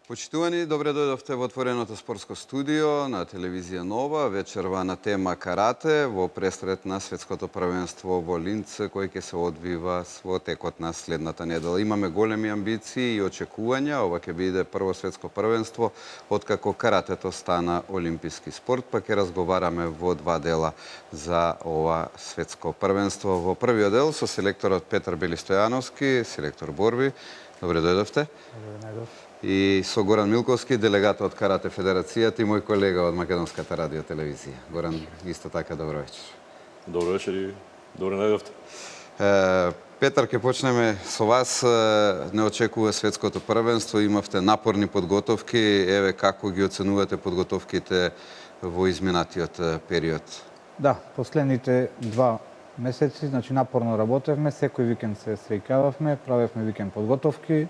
Почитувани, добре дојдовте во отвореното спортско студио на телевизија Нова. Вечерва на тема карате во пресрет на светското првенство во Линц, кој ќе се одвива во текот на следната недела. Имаме големи амбиции и очекувања. Ова ќе биде прво светско првенство откако каратето стана олимписки спорт, па ќе разговараме во два дела за ова светско првенство. Во првиот дел со селекторот Петар Белистојановски, селектор борби. Добре дојдовте. Добре најдов. И со Горан Милковски, делегат од Карате Федерацијата и мој колега од Македонската радио телевизија. Горан, исто така, добро вечер. Добро вечер и добре најдовте. Петар, ќе почнеме со вас. Не очекува светското првенство, имавте напорни подготовки. Еве, како ги оценувате подготовките во изминатиот период? Да, последните 2 месеци, значи напорно работевме, секој викенд се среќававме, правевме викенд подготовки.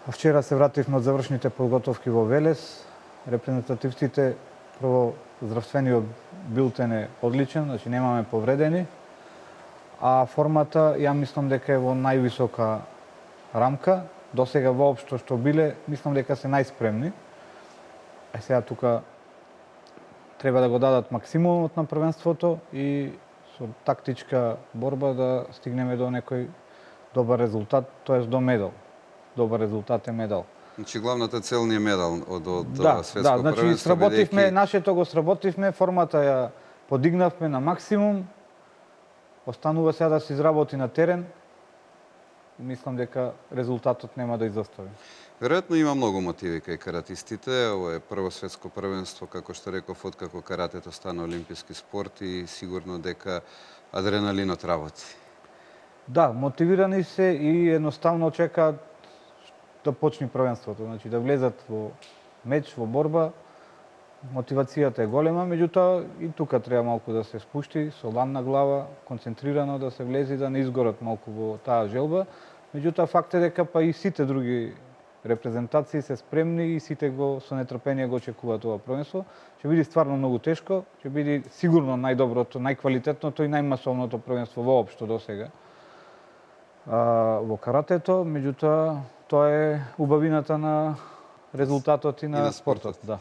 Вчера се вративме од завршните подготовки во Велес. Репрезентативците, прво, здравствениот билтен е одличен, значи немаме повредени. А формата, ја мислам дека е во највисока рамка. До сега воопшто што биле, мислам дека се најспремни. А сега тука треба да го дадат максимумот на првенството и со тактичка борба да стигнеме до некој добар резултат, тоест до медал. Добар резултат е медал. Значи, главната цел ни е медал од светско првенство. Да, значи сработивме, нашето го сработивме, формата ја подигнавме на максимум. Останува сега да се изработи на терен. Мислам дека резултатот нема да изостави. Веројатно има многу мотиви кај каратистите. Ово е прво светско првенство, како што реков, откако каратето стана олимписки спорт и сигурно дека адреналинот работи. Да, мотивирани се и едноставно чекаат да почне првенството, значи да влезат во меч, во борба. Мотивацијата е голема, меѓутоа и тука треба малку да се спушти со ладна глава, концентрирано да се влези, да не изгорат малку во таа желба. Меѓутоа факт е дека па и сите други репрезентации се спремни и сите го со нетрпение го очекуваат ова првенство. Ќе биде стварно многу тешко, ќе биде сигурно најдоброто, најквалитетното и најмасовното првенство воопшто досега во каратето, меѓутоа тоа е убавината на резултатот и на спортот. Да.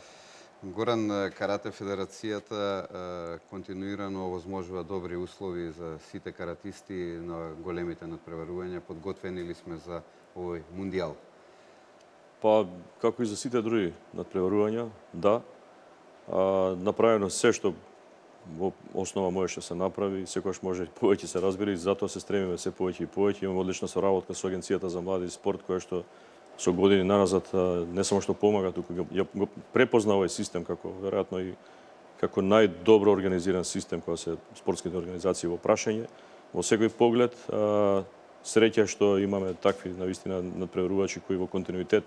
Горан, Карате Федерацијата континуирано овозможува добри услови за сите каратисти на големите надпреварувања. Подготвени ли сме за овој мундијал? Па, како и за сите други надпреварувања, да. Направено се што во основа можеше да се направи, секогаш може повеќе се разбери, затоа се стремиме се повеќе и повеќе. Имаме одлична соработка со Агенцијата за млади и спорт, која што со години наназад не само што помага, туку го препозна овој систем како веројатно и како најдобро организиран систем која се спортските организации во прашање. Во секој поглед, среќа што имаме такви навистина надпреварувачи кои во континуитет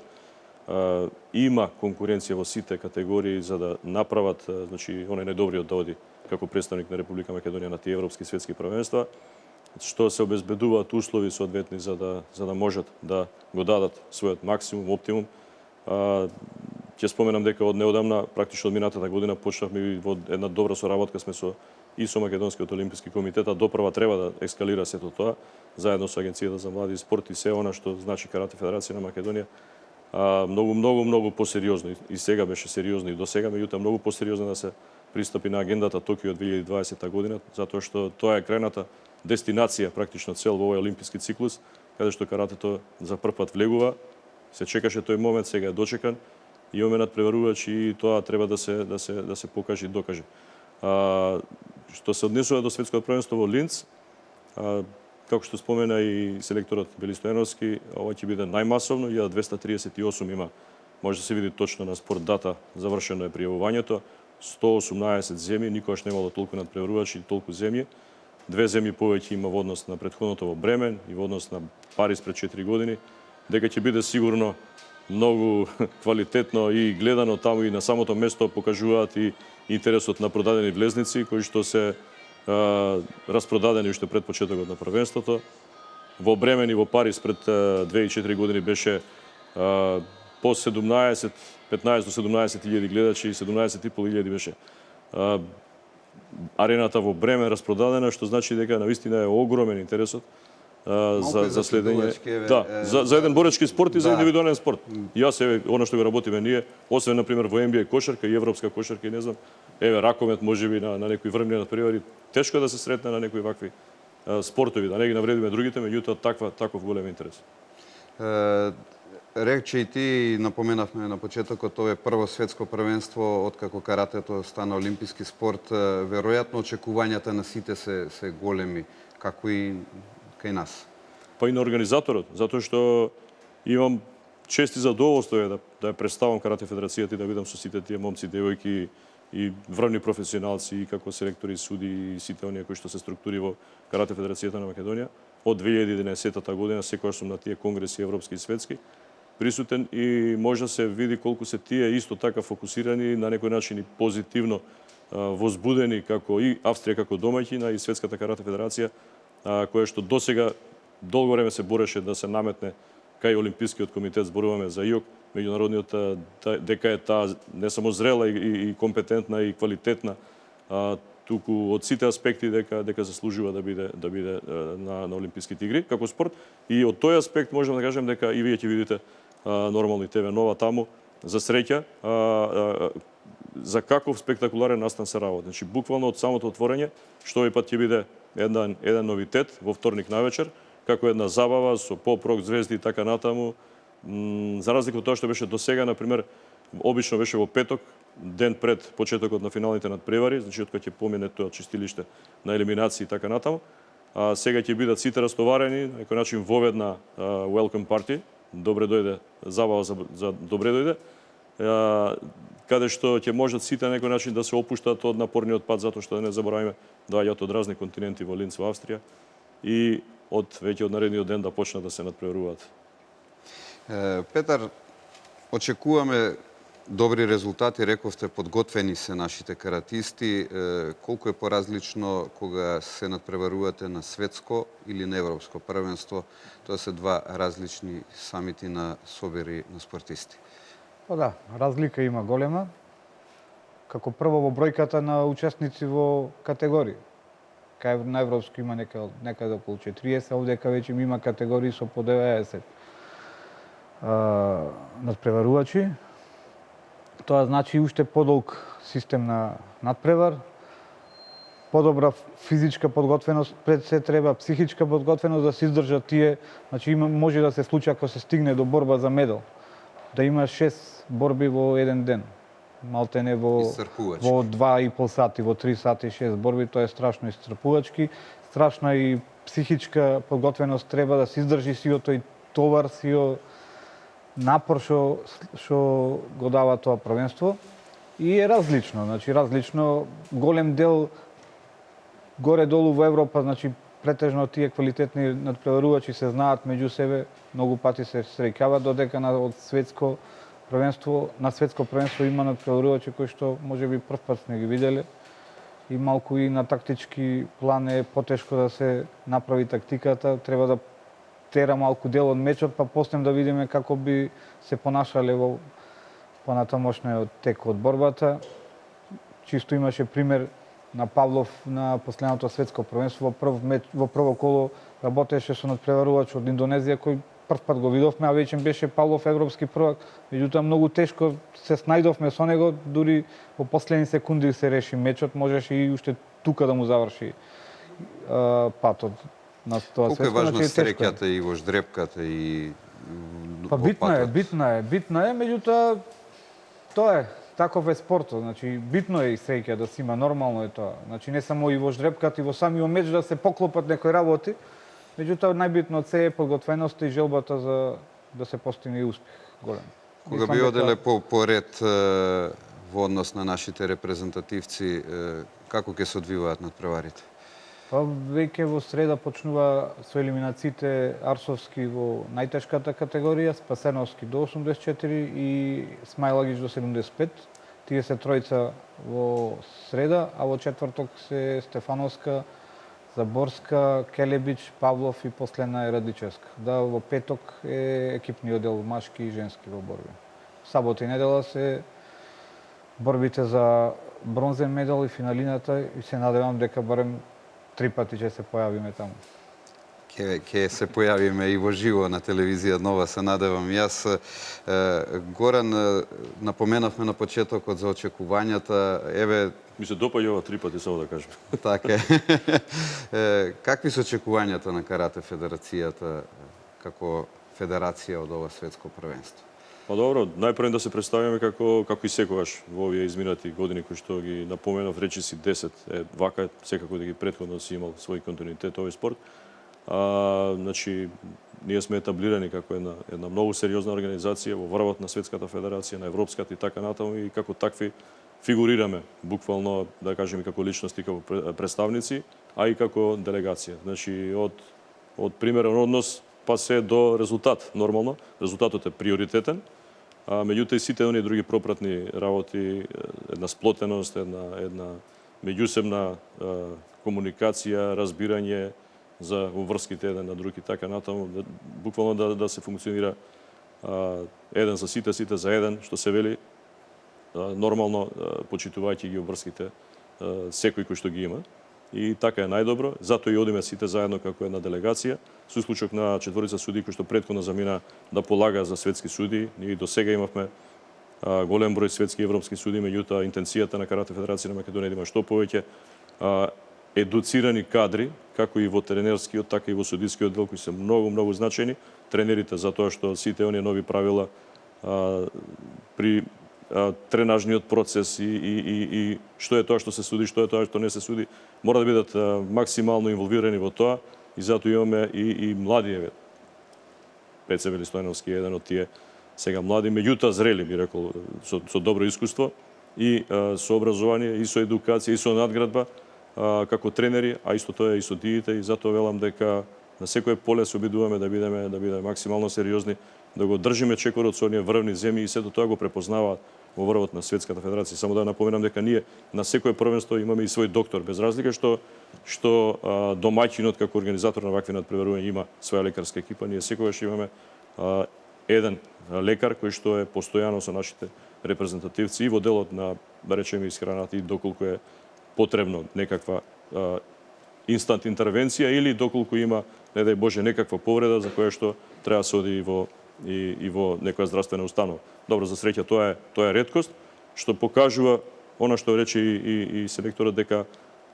има конкуренција во сите категории за да направат, значи, оној најдобриот да оди како представник на Република Македонија на тие европски светски првенства, што се обезбедуваат услови соодветни за да можат да го дадат својот максимум, оптимум. Ќе споменам дека од неодамна, практично од минатата година, почнавме и во една добра соработка сме со Македонскиот олимписки комитет, а допрва треба да ескалира сето тоа, заедно со Агенцијата за млади и спорт и се она што значи Карате Федерација на Македонија, многу посериозно и сега беше сериозно и до сега, меѓутоа многу посериозно да се пристапи на агендата Токио 2020 година, затоа што тоа е крајната дестинација, практично цел во овој олимписки циклус, каде што каратето за прв пат влегува. Се чекаше тој момент, сега е дочекан. Имаме надпреварувач и тоа треба да се покаже и докаже. Што се однесува до светското првенство во Линц, како што спомена и селекторот Белистојановски, ова ќе биде најмасовно, 1238 има. Може да се види точно на спорт дата, завршено е пријавувањето. 118 земји, никогаш немало толку надпреварувачи и толку земји. 2 земји повеќе има во однос на претходното во Бремен и во однос на Париз пред 4 години, дека ќе биде сигурно многу квалитетно и гледано таму и на самото место покажуваат и интересот на продадени влезници кои што се распродадени уште пред почетокот на првенството. Во Бремен и во Париз пред 2-4 години беше по 15 до 17.000 гледачи и 17.500 беше арената во Бремен распродадена, што значи дека навистина е огромен интересот за следење. дувачки, еве, Да, за еден боречки спорт и за да. индивидуален спорт. Јас еве она што го работиме ние, освен на пример во NBA кошарка и европска кошарка и не знам, еве ракомет можеби на некои врвни надпревари, тешко е да се сретне на некои вакви спортови, да не ги навредиме другите, меѓутоа таков голем интерес. Рече и ти, и напоменавме на почетокот, ова е прво светско првенство откако каратето стана олимписки спорт. Веројатно очекувањата на сите се големи, како и кај нас. Па и на организаторот, затоа што имам чест и задоволство да ја представам Карате Федерацијата и да видам со сите тие момци, девојки и врвни професионалци и како селектори, суди и сите оние кои што се структури во Карате Федерацијата на Македонија. Од 2011 година секогаш сум на тие конгреси европски и светски присутен и може да се види колку се тие исто така фокусирани на некој начин и позитивно возбудени како и Австрија како домаќина и Светската Карате Федерација, која што досега долго време се бореше да се наметне кај Олимпискиот комитет, зборуваме за ИОК, меѓународниот, дека е таа не само зрела и компетентна и квалитетна, туку од сите аспекти дека заслужува да биде на Олимписките игри како спорт. И од тој аспект можам да кажем дека и вие ќе видите нормално и ТВ Нова таму, за среќа, за каков спектакуларен настан се работи. Значи, буквално од самото отворање, што овој пат ќе биде еден новитет во вторник навечер, како една забава со поп-рок звезди и така натаму. За разлика од тоа што беше досега, например, обично беше во петок, ден пред почетокот на финалните надпревари, значи откога ќе помине тоа чистилиште на елиминации и така натаму. А сега ќе бидат сите растоварени, на некој начин воведна welcome party, добре дојде, забава за добре дојде, каде што ќе можат сите на некој начин да се опуштат од напорниот пат, затоа што да не забораваме, доаѓаат од разни континенти во Линц во Австрија и веќе од наредниот ден да почнат да се надпреваруваат. Петар, очекуваме добри резултати, рековте, подготвени се нашите каратисти. Колку е поразлично кога се надпреварувате на светско или на европско првенство? Тоа се два различни самити на собери на спортисти. Па да, разлика има голема. Како прво во бројката на учесници во категории. Кај на европско има некаде околу 40, овдека веќе има категории со по 90 надпреварувачи. Тоа значи уште подолг систем на надпревар, подобра физичка подготвеност, пред се треба психичка подготвеност да се издржат тие, значи може да се случи ако се стигне до борба за медал, да има 6 борби во еден ден. Малтене во 2,5 сати, во 3 сати 6 борби, тоа е страшно исцрпувачки, страшна и психичка подготвеност треба да се издржи сиот тој товар, сиот напор што го дава тоа првенство и е различно, значи различно голем дел горе-долу во Европа, значи претежно тие квалитетни надпреварувачи се знаат меѓу себе, многу пати се среќаваат, додека од светско првенство, на светско првенство има надпреварувачи кои што можеби прв пат сме ги виделе и малку и на тактички план е потешко да се направи тактиката, треба да тера малку дел од мечот, па после да видиме како би се понашале во понатамошниот тек од борбата. Чисто имаше пример на Павлов на последното светско првенство, во прво коло работеше со надпреварувач од Индонезија кој прв пат го видовме, а веќе беше Павлов европски првак. Меѓутоа многу тешко се снајдовме со него, дури во последни секунди се реши мечот, можеше и уште тука да му заврши патот. Колку е важна среќата и во ждрепката и во патот? Битна е, меѓутоа тоа е, таков е спортот, значи битно е и среќа да се има, нормално е тоа. Значи не само и во ждрепката и во самиот меч да се поклопат некои работи, меѓутоа најбитно од се е подготвеноста и желбата за да се постигне успех голем. Кога би оделе поред во однос на нашите репрезентативци, како ќе се одвиваат надпреварите? Па веќе во среда почнува со елиминациите Арсовски во најтешката категорија, Спасеновски до 84 и Смајлагич до 75. Тие се тројца во среда, а во четврток се Стефановска, Заборска, Келебич, Павлов и последна е Радичевска. Да, во петок е екипниот дел машки и женски во борби. Сабота и недела се борбите за бронзен медал и финалината и се надевам дека барем 3 пати ќе се појавиме таму. Ќе се појавиме и во живо на телевизија Нова, се надевам. Јас, Горан, напоменавме на почетокот за очекувањата. Еве, Ми се допаѓа ова 3 пати, само да кажем. така е. Какви се очекувањата на Карате Федерацијата како федерација од ова светско првенство? Па добро, најпрво да се представиме како и секогаш во овие изминати години кои што ги напоменав, речиси 10 вака, секако да ги претходно си имал свој континуитет овој спорт. Значи, ние сме етаблирани како една многу сериозна организација во врвот на Светската федерација, на Европската и така натаму, и како такви фигурираме, буквално, да кажем, и како личности, како представници, а и како делегација. Значи, од примерен однос па се до резултат, нормално. Резултатот е приоритетен, меѓутоа и сите оние други пропратни работи, една сплотеност, една меѓусебна комуникација, разбирање за врските еден на друг и така натаму, буквално да се функционира еден за сите, сите за еден, што се вели, нормално почитувајќи ги врските секој кој што ги има. И така е најдобро, затоа и одиме сите заедно како една делегација, со случајот на 4 судии кои што претходно замина да полага за светски судии. Ние до сега имавме голем број светски и европски судии, меѓутоа интенцијата на Карате Федерација на Македонија има што повеќе едуцирани кадри, како и во тренерскиот, така и во судискиот дел, кои се многу значајни. Тренерите, затоа што сите оние нови правила при тренажниот процес и што е тоа што се суди, што е тоа што не се суди, мора да бидат максимално инволвирани во тоа, и затоа имаме и млади, Пеце Велистојановски е еден од тие сега млади, меѓутоа зрели, би рекол, со добро искуство и со образование, и со едукација, и со надградба како тренери, а исто тоа и судиите, и затоа велам дека на секое поле се обидуваме да бидеме максимално сериозни, да го држиме чекорот со оние врвни земји, и сето тоа го препознаваат во врвот на Светската федерација. Само да напоменам дека ние на секое првенство имаме и свој доктор, без разлика што домаќинот како организатор на вакви надпреварувања има своја лекарска екипа. Ние секогаш имаме еден лекар кој што е постојано со нашите репрезентативци и во делот на, да речеме, исхраната, и доколку е потребно некаква инстант интервенција, или доколку има, не дај Боже, некаква повреда за која што треба се оди и во некоја здравствена установа. Добро, за среќа тоа е реткост, што покажува она што рече и селекторот, дека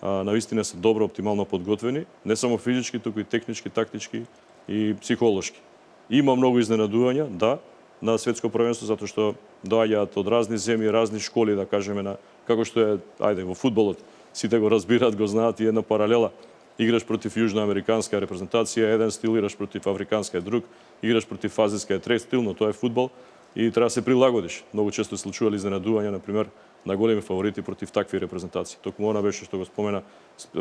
навистина се добро, оптимално подготвени, не само физички, туку и технички, тактички и психолошки. Има многу изненадувања, да, на светско првенство, затоа што доаѓаат од разни земји, разни школи, да кажеме, како што е, во фудбалот, сите го разбираат, го знаат, и една паралела. Играш против јужноамериканска репрезентација, еден стил, играш против африканска е друг, играш против азиска е трет стил, но тоа е фудбал и треба да се прилагодиш. Многу често се случували изненадувања, например, на големи фаворити против такви репрезентации. Токму она беше што го спомена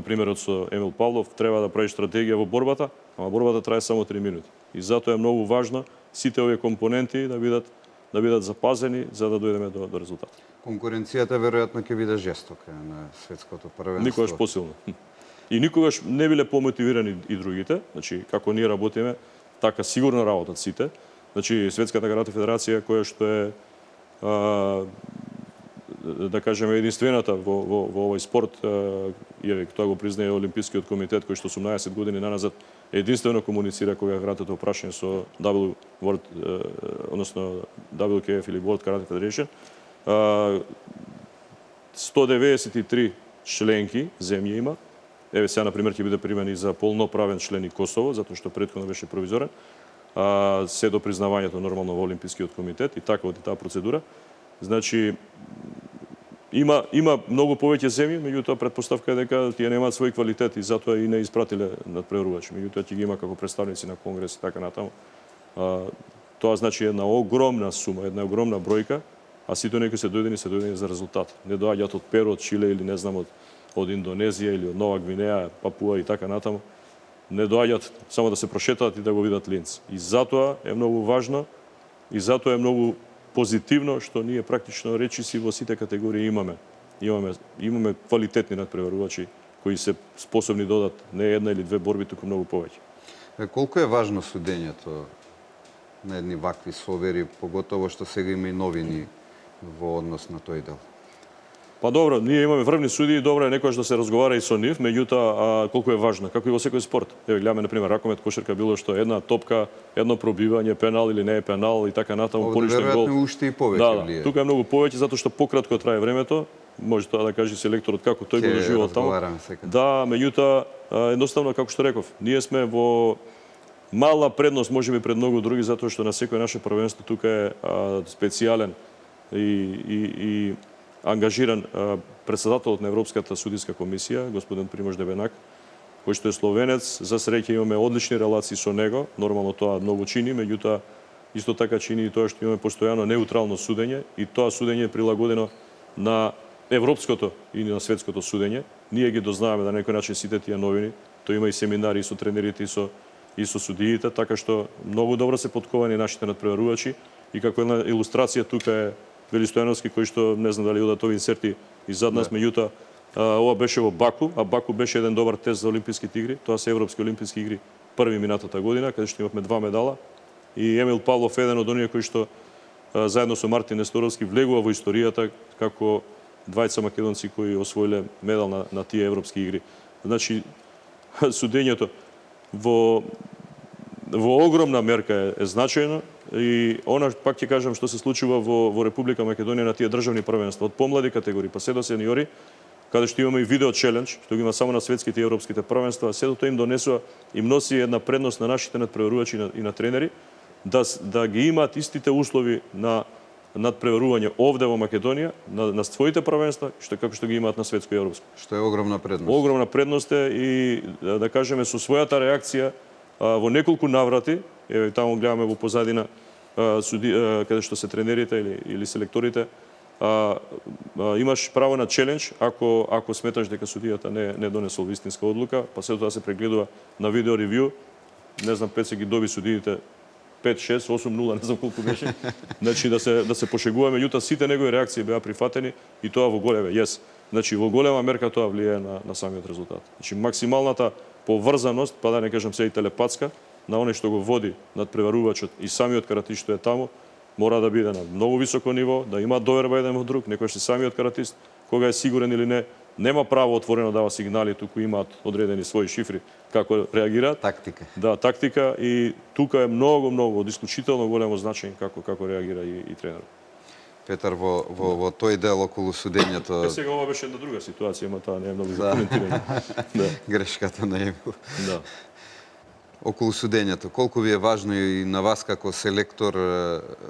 примерот со Емил Павлов, треба да правиш стратегија во борбата, ама борбата трае само 3 минути. И затоа е многу важно сите овие компоненти да бидат запазени за да дојдеме до резултат. Конкуренцијата веројатно ќе биде жестока на светското првенство. Никогаш посилно. И никогаш не биле помотивирани и другите, значи како ние работиме, така сигурно работат сите. Значи Светската карате федерација, која што е да кажеме единствената во овој спорт, и тоа го признае Олимпискиот комитет, кој што 18 години наназад единствено комуницира кога каратето прашање со WKF или World Karate Federation. 193 членки земји има. Еве сега, например, ќе биде примен и за полноправен член и Косово, затоа што претходно беше провизорен. Се до признавањето нормално во Олимпискиот комитет и така од таа процедура. Значи, има многу повеќе земји, меѓутоа претпоставка е дека тие немаат свој квалитет и затоа и не испратиле надпреварувачи. Меѓутоа ќе ги има како представници на конгрес и така натаму. Тоа значи една огромна сума, една огромна бројка, а сите оние кои се дојдени за резултат. Не доаѓаат од Перу, од Чиле или не знам од Индонезија или од Нова Гвинеја, Папуа и така натаму. Не доаѓаат само да се прошетаат и да го видат Линц. И затоа е многу важно и затоа е многу позитивно што ние практично речиси во сите категории имаме квалитетни надпреварувачи кои се способни да дадат не една или две борби, туку многу повеќе. Колку е важно судењето на едни вакви совери, поготово што сега има и новини во однос на тој дел? Па добро, ние имаме врвни судии, добро е некојаш да се разговара и со нив, меѓутоа колку е важно, како и во секој спорт. Еве гледаме на пример ракомет, кошарка, било што една топка, едно пробивање, пенал или не е пенал и така натаму, поништен гол. Веројатно уште и повеќе Да, влие. тука е многу повеќе затоа што пократко трае времето. Може тоа да каже селекторот како тој го доживува таму. Да, меѓутоа едноставно како што реков, ние сме во мала предност можеби пред многу други затоа што на секој наше првенство тука е специјален и ангажиран председателот на Европската судиска комисија, господин Примош Дебенак, кој што е словенец. За среќа имаме одлични релации со него, нормално тоа многу чини, меѓутоа исто така чини и тоа што имаме постојано неутрално судење и тоа судење е прилагодено на европското и на светското судење. Ние ги дознаваме на некој начин сите тие новини. Тоа има и семинари и со тренерите и со судиите, така што многу добро се подковани нашите надпреварувачи и како една илустрација тука е Вели Стојановски, кој што не знам дали одат овие инсерти и зад нас, меѓутоа ова беше во Баку, а Баку беше еден добар тест за Олимписките игри. Тоа се Европски олимписки игри први минатата година, каде што имавме 2 медала. И Емил Павлов еден од оние кои што заедно со Мартин Несторовски влегува во историјата како двајца македонци кои освоиле медал на тие европски игри. Значи судењето во огромна мерка е значајно и она пак ќе кажам што се случува во Република Македонија на тие државни првенства од помлади категории па се до сениори, каде што имаме и видео челендж, што ги има само на светските и европските првенства, сето тоа им донесува им носи една предност на нашите надпреварувачи и на тренери да ги имаат истите услови на надпреварување овде во Македонија на своите првенства, како што ги имаат на светско и европско. Што е огромна предност. Огромна предност е и да кажеме со својата реакција во неколку наврати, еве таму гледаме во позадина каде што се тренерите или селекторите, имаш право на челендж ако сметаш дека судијата не донесол вистинска одлука, па сето тоа се прегледува на видео ревју. Не знам, 5 се ги доби судиите, 5, 6, 8, 0, не знам колку беше. Значи да се пошегуваме, меѓутоа сите негови реакции беа прифатени и тоа во голема, Значи во голема мерка тоа влијае на самиот резултат. Значи максималната поврзаност, па да не кажам се и телепатска, на оној што го води надпреварувачот и самиот каратист што е таму, мора да биде на многу високо ниво, да има доверба еден во друг, некојаш самиот каратист, кога е сигурен или не, нема право отворено да дава сигнали, туку имаат одредени своји шифри како реагираат. Тактика. Да, тактика и тука е многу од исклучително големо значење како реагира и тренерот. Петар, во тој дел околу судењето... Сега ова беше една друга ситуација, ма таа не е многу за коментирање. Да. Грешката на Емил. Да. Околу судењето, колку ви е важно и на вас како селектор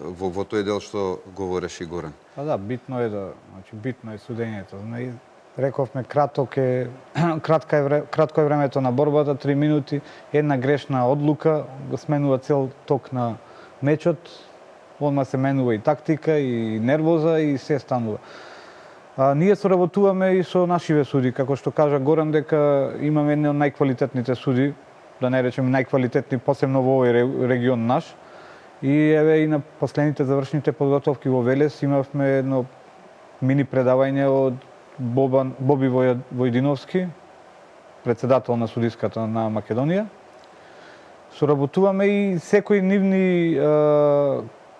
во тој дел што говореше и Горан? Па да, битно е судењето. Рековме кратко е времето на борбата, 3 минути, една грешна одлука го сменува цел ток на мечот. Одма се менува и тактика, и нервоза, и се станува. Ние соработуваме и со нашиве суди, како што кажа Горан, дека имаме едни од најквалитетните суди, да не речем најквалитетни, посебно во овој регион наш. И еве и на последните завршните подготовки во Велес имавме едно мини предавање од Боби Војдиновски, председател на судиската на Македонија. Соработуваме и секој нивни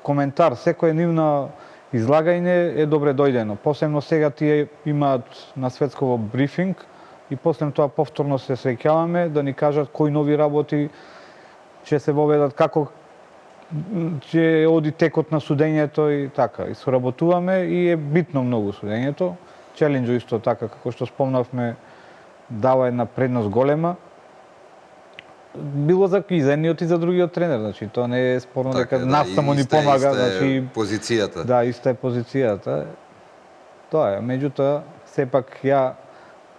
коментар, секој нивно излагање е добре дојдено. Посебно сега тие имаат на светско брифинг и после тоа повторно се среќаваме да ни кажат кои нови работи ќе се воведат, како ќе оди текот на судењето и така. И соработуваме и е битно многу судењето. Челенџо исто така, како што спомнавме, дава една предност голема. Било за едниот и за другиот тренер, значи тоа не е спорно дека нас само ни помага, значи позицијата. Да, иста е позицијата. Тоа е, меѓутоа сепак ја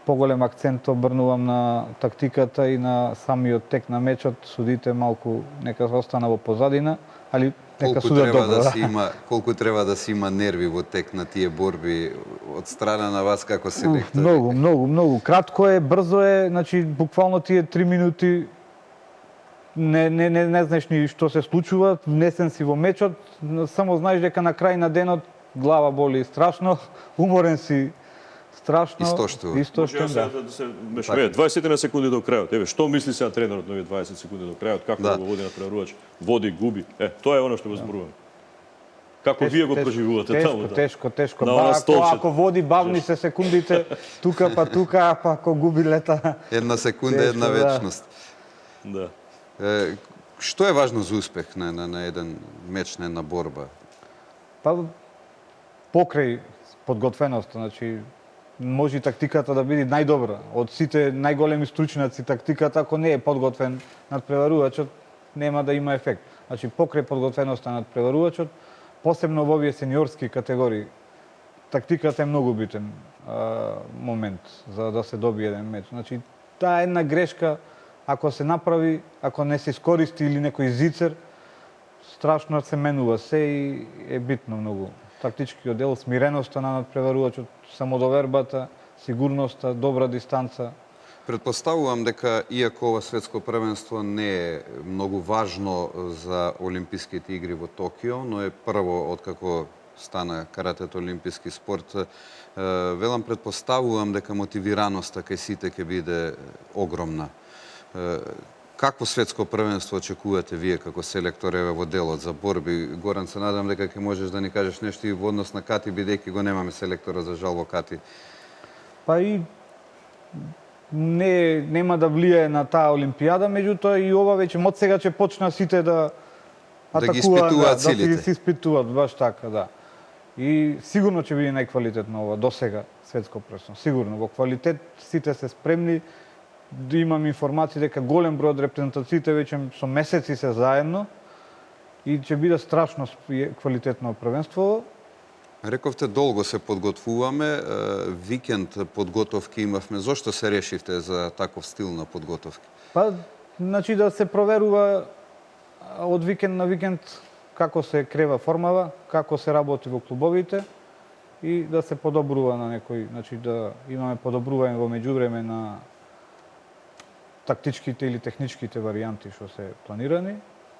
поголем акцент обрнувам на тактиката и на самиот тек на мечот, судите малку нека остана во позадина, али нека судат добро. Колку треба да се има нерви во тек на тие борби од страна на вас како селектор? Многу. Кратко е, брзо е, значи буквално тие 3 минути не знаеш ни што се случува, внесен си во мечот, само знаеш дека на крај на денот глава боли страшно, уморен си страшно. Истоштен, да. Мешме, 20 секунди до крајот. Еве, што мисли сега тренерот на овие 20 секунди до крајот, како го води на прерувач, води, губи. Тоа е она што го зборувам. Како вие го проживувате таму? Тешко. На она столче. Ако води бавни се секундите, тука, па ако губи лета. Една секунда, Тешко, една да. вечност. Да. Што е важно за успех на еден меч, на една борба? Па покрај подготвеноста, значи може и тактиката да биде најдобра. Од сите најголеми стручњаци тактиката, ако не е подготвен надпреварувачот, нема да има ефект. Значи покрај подготвеноста надпреварувачот, посебно во овие сениорски категории, тактиката е многу битен момент за да се добие еден меч. Значи таа една грешка, ако се направи, ако не се искористи или некој зицер, страшно се менува се и е битно многу. Тактичкиот дел, смиреноста на надпреварувачот, самодовербата, сигурноста, добра дистанца. Предпоставувам дека, иако ова светско првенство не е многу важно за Олимписките игри во Токио, но е прво откако стана каратето олимписки спорт, велам предпоставувам дека мотивираноста кај сите ќе биде огромна. Какво светско првенство очекувате вие како селектор во делот за борби? Горан, се надам дека ќе можеш да ни кажеш нешто и во однос на Кати, бидејќи го немаме селектора за жал во Кати. Па и нема да влијае на таа олимпијада, меѓутоа и ова веќе од сега ќе почна сите да ги испитуваат силите. Да се испитуваат, баш така, да. И сигурно ќе биде најквалитетно ова до сега светско првенство. Сигурно во квалитет сите се спремни. Да имам информации дека голем број од репрезентациите веќе со месеци се заедно и ќе биде страшно квалитетно првенство. Рековте долго се подготвуваме, викенд подготовки имавме. Зошто се решивте за таков стил на подготовки? Па, значи да се проверува од викенд на викенд како се крева формава, како се работи во клубовите и да се подобрува на некој, значи да имаме подобрување во меѓувреме на тактичките или техничките варијанти што се планирани.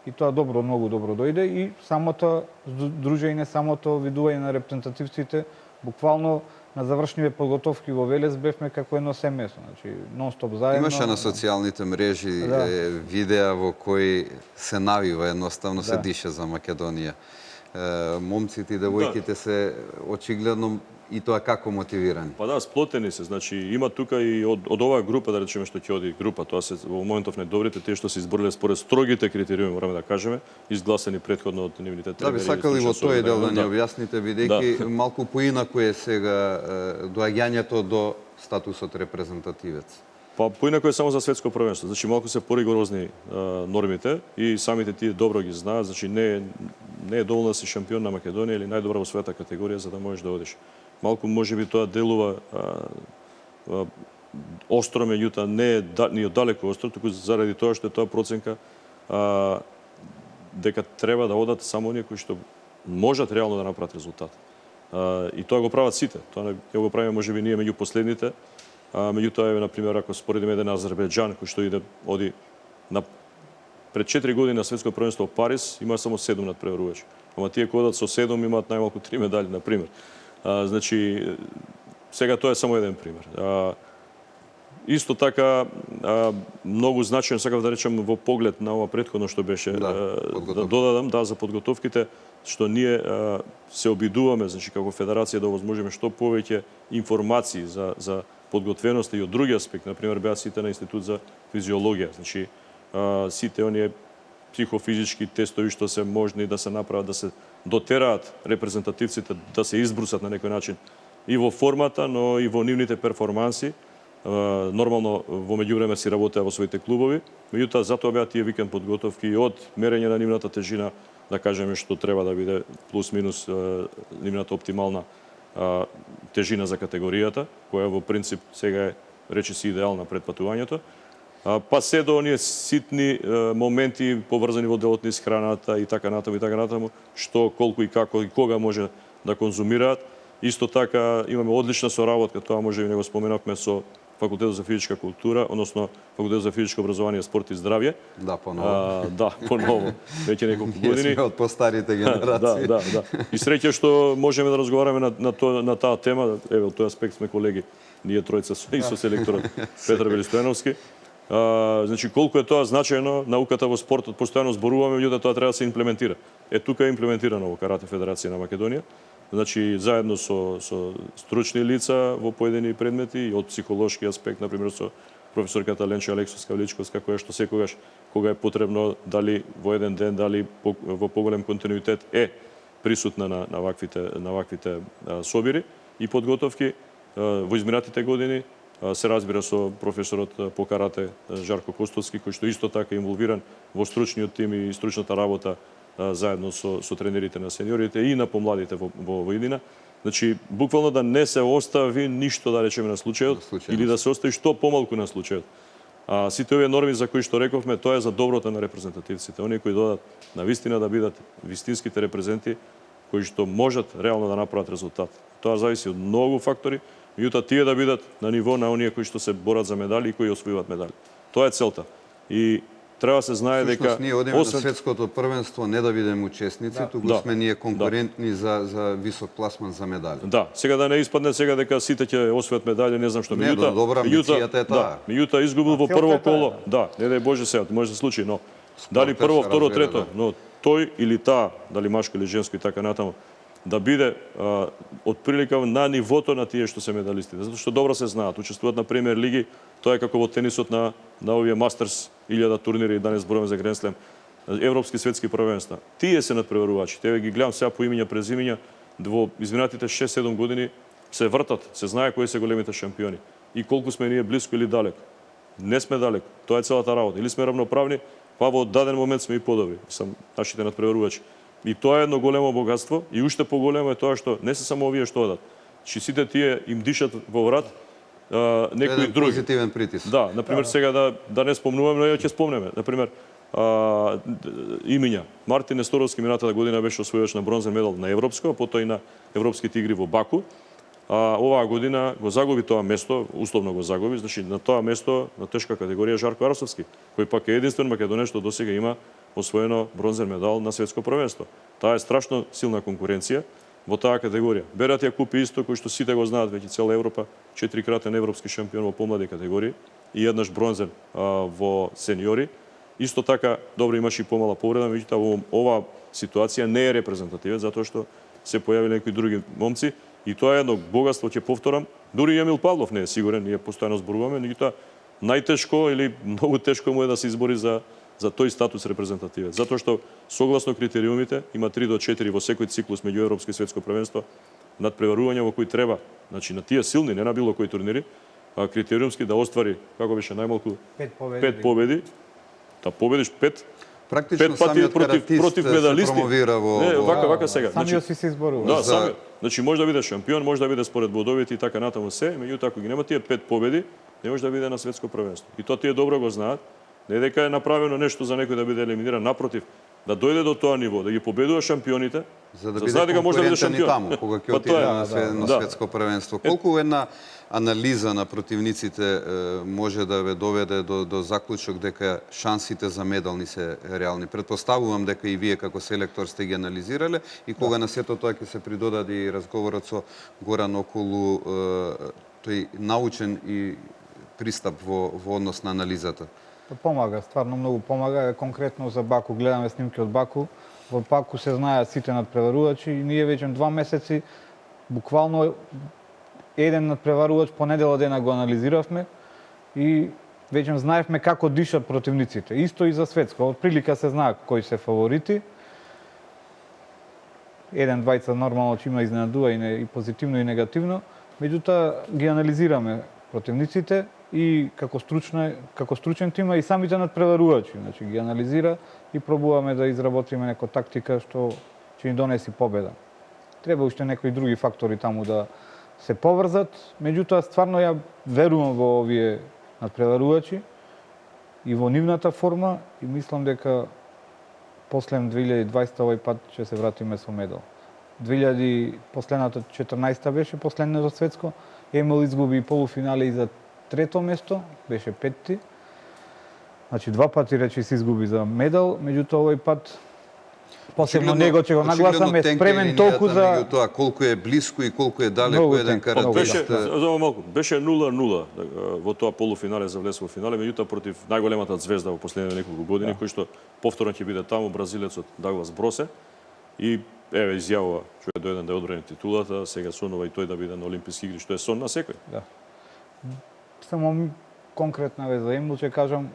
И тоа многу добро дојде и самото дружење, самото видување на репрезентативците, буквално на завршниве подготовки во Велес бевме како едно семејство, значи нон-стоп заедно. Имаше на социјалните мрежи видеа во кои се навива, едноставно се дише за Македонија. Момците и девојките се очигледно и тоа како мотивирани. Па да, сплотени се, значи има тука и од оваа група, да речеме што ќе оди група, тоа се во моментов најдобрите, тие што се избориле според строгите критериуми, мораме да кажеме, изгласени претходно од нивните тренери. Да, би сакали во тој дел да ни објасните, бидејќи малку поинаку е сега доаѓањето до статусот репрезентативец. Па поинаку е само за светско првенство, значи малку се поригорозни нормите и самите тие добро ги знаат, значи не е доволно да си шампион на Македонија или најдобра во својата категорија за да можеш да одиш. Малку можеби тоа делува остро, меѓутоа не е ни оддалеку остро, туку заради тоа што е тоа проценка дека треба да одат само оние кои што можат реално да направат резултат. И тоа го прават сите. Тоа ќе го правиме можеби ние меѓу последните. Меѓутоа, на пример, ако споредиме еден Азербејџан кој што оди на пред 4 години на светско првенство во Париз, има само 7 надпреварувачи. Ама тие кои одат со 7 имаат најмалку 3 медали, на пример. Значи, сега тоа е само еден пример. Исто така, многу значаен, сакав да речем, во поглед на ова претходно што беше, да додадам, за подготовките, што ние се обидуваме, значи, како федерација да овозможиме што повеќе информации за подготвеноста и од други аспект, например, беа сите на Институт за физиологија, значи, сите оние психофизички тестови што се можни да се направат, да се дотераат репрезентативците, да се избрусат на некој начин и во формата, но и во нивните перформанси. Нормално, во меѓувреме си работеа во своите клубови, меѓутоа затоа беа тие викенд подготовки од мерење на нивната тежина, да кажеме што треба да биде плюс-минус нивната оптимална тежина за категоријата, која во принцип сега е речиси идеална пред патувањето, па се до оние ситни моменти поврзани во делот низ храната и така натаму, што, колку и како и кога може да конзумираат. Исто така имаме одлична соработка, тоа може и не го споменавме, со Факултетот за физичка култура, односно Факултетот за физичко образование, спорт и здравје. Да, поново. Поново, веќе неколку години. Ние сме од постарите генерации. Да. И среќа што можеме да разговараме на таа тема, еве, од тој аспект сме колеги, ние тројца и со селекторот Петар Велистојановски. Значи, колку е тоа значајно, науката во спортот постојано зборуваме, меѓутоа тоа треба да се имплементира. Тука е имплементирано во Карате Федерација на Македонија. Значи, заедно со стручни лица во поедини предмети, од психолошки аспект, например, со професорката Ленча Алексовска-Величковска, која што секогаш, кога е потребно, дали во еден ден, дали во поголем континуитет е присутна на ваквите собири и подготовки во изминатите години. Се разбира со професорот по карате Жарко Костовски, кој што исто така е инволвиран во стручниот тим и стручната работа заедно со тренерите на сениорите и на помладите во иднина. Значи, буквално да не се остави ништо, да речеме, на случајот, или да се остави што помалку на случајот. Сите овие норми за кои што рековме, тоа е за доброто на репрезентативците. Оние кои додат на вистина да бидат вистинските репрезенти, кои што можат реално да направат резултат. Тоа зависи од многу фактори, меѓутоа тие да бидат на ниво на оние кои што се борат за медали и кои освојуваат медали. Тоа е целта. И треба да се знае дека ние одиме на светското првенство не да бидеме учесници, туку сме ние конкурентни за висок пласман за медали. Да, сега да не испадне сега дека сите ќе освојат медали, не знам што. Не, добра амбицијата е таа. Меѓутоа изгубил во прво коло. Да, не дај Боже сега, може да се случи, но дали прво, второ, трето, но тој или таа, дали машко или женско и така натаму, да биде отприлика на нивото на тие што се медалистите. Затоа што добро се знаат, учествуваат на премиер лиги, тоа е како во тенисот на овие мастерс 1000 турнири, данес зборуваме за Гранд Слем, европски светски првенства. Тие се надпреварувачи, тие ги гледам сега по имиња, презимиња, во изминатите 6-7 години се вртат, се знае кои се големите шампиони и колку сме ние блиско или далеко. Не сме далеко, тоа е целата работа. Или сме равноправни, па во даден момент сме и подобри, нашите надпреварувачи. И тоа е едно големо богатство и уште поголемо е тоа што не се само овие што одат. Че сите тие им дишат во врат некои други. Позитивен притиск. Да, например сега да не спомнуваме, но ја ќе спомнеме. Например, имиња. Мартин Несторовски минатата година беше освојувач на бронзен медал на европско, а потоа и на европските игри во Баку. Оваа година го загуби тоа место, условно го загуби, значи на тоа место на тешка категорија Жарко Арасовски, кој пак е единствен македонец што досега има освоено бронзен медал на светско првенство. Таа е страшно силна конкуренција во таа категорија. Берат ја купи исто кој што сите го знаат веќе цела Европа, 4-кратен европски шампион во помлади категории и еднаш бронзен во сениори. Исто така добро имаше и помала повреда, меѓутоа оваа ситуација не е репрезентативна затоа што се појавиле некои други момци и тоа е едно богатство, ќе повторам. Дури Емил Павлов не е сигурен, ние постојано зборуваме, меѓутоа најтешко или многу тешко му е да се избори за тој статус репрезентативец. Затоа што согласно критериумите има 3 до 4 во секој циклус меѓу европско и светско првенство надпреварувања во кои треба, значи на тие силни, не на било кои турнири, критериумски да оствари како беше најмалку 5 победи. Да победиш 5 Практично пати самиот против медалисти. се промовира во... Не, вака сега. Самиот си се изборува. Да, самиот. Значи може да биде шампион, може да биде според бодовите и така натаму се, меѓутоа ако ги нема тие 5 победи, не може да биде на светско првенство. И тоа тие добро го знаат. Не дека е направено нешто за некој да биде елиминиран, напротив, да дојде до тоа ниво, да ги победува шампионите, за да биде конкурентен и таму, кога ќе отиде на светско првенство. Колку една анализа на противниците може да ве доведе до заклучок дека шансите за медал не се реални? Предпоставувам дека и вие како селектор сте ги анализирале и кога на сето тоа ќе се придодаде и разговорот со Горан околу тој научен и пристап во однос на анализата. Помага, стварно многу помага. Конкретно за Баку, гледаме снимки од Баку. Во Баку се знаеат сите надпреварувачи и ние веќе 2 месеци буквално еден надпреварувач по недела дена го анализиравме и веќе знаевме како дишат противниците. Исто и за светско. Од прилика се знае кои се фаворити. Еден, двајца нормално че има изненадува и позитивно и негативно. Меѓутоа ги анализираме противниците и како стручен тим и самите надпреварувачи, значи ги анализира и пробуваме да изработиме нека тактика што ќе ни донеси победа. Треба уште некои други фактори таму да се поврзат, меѓутоа стварно ја верувам во овие надпреварувачи и во нивната форма и мислам дека после 2020 овој пат ќе се вратиме со медал. Последната 14-та беше последното светско, Емил изгуби полуфинале и за трето место, беше 5-ти. Значи 2 пати речи се изгуби за медал, меѓутоа овој пат посебно него ќе го нагласам, е спремен толку за... Меѓу тоа, колку е блиску и колку е далеко Многу еден тенко, многу каратист. Беше 0-0 во тоа полуфинале за влез во финале, меѓутоа против најголемата звезда во последните неколку години, кој што повторно ќе биде таму, бразилецот Даглас Бросе. И еве изјавува што е дојден да одбрани титулата, сега сонува и тој да биде на Олимписки игри, што е сон на секој. Да. Само конкретна ве за Емил ќе кажам,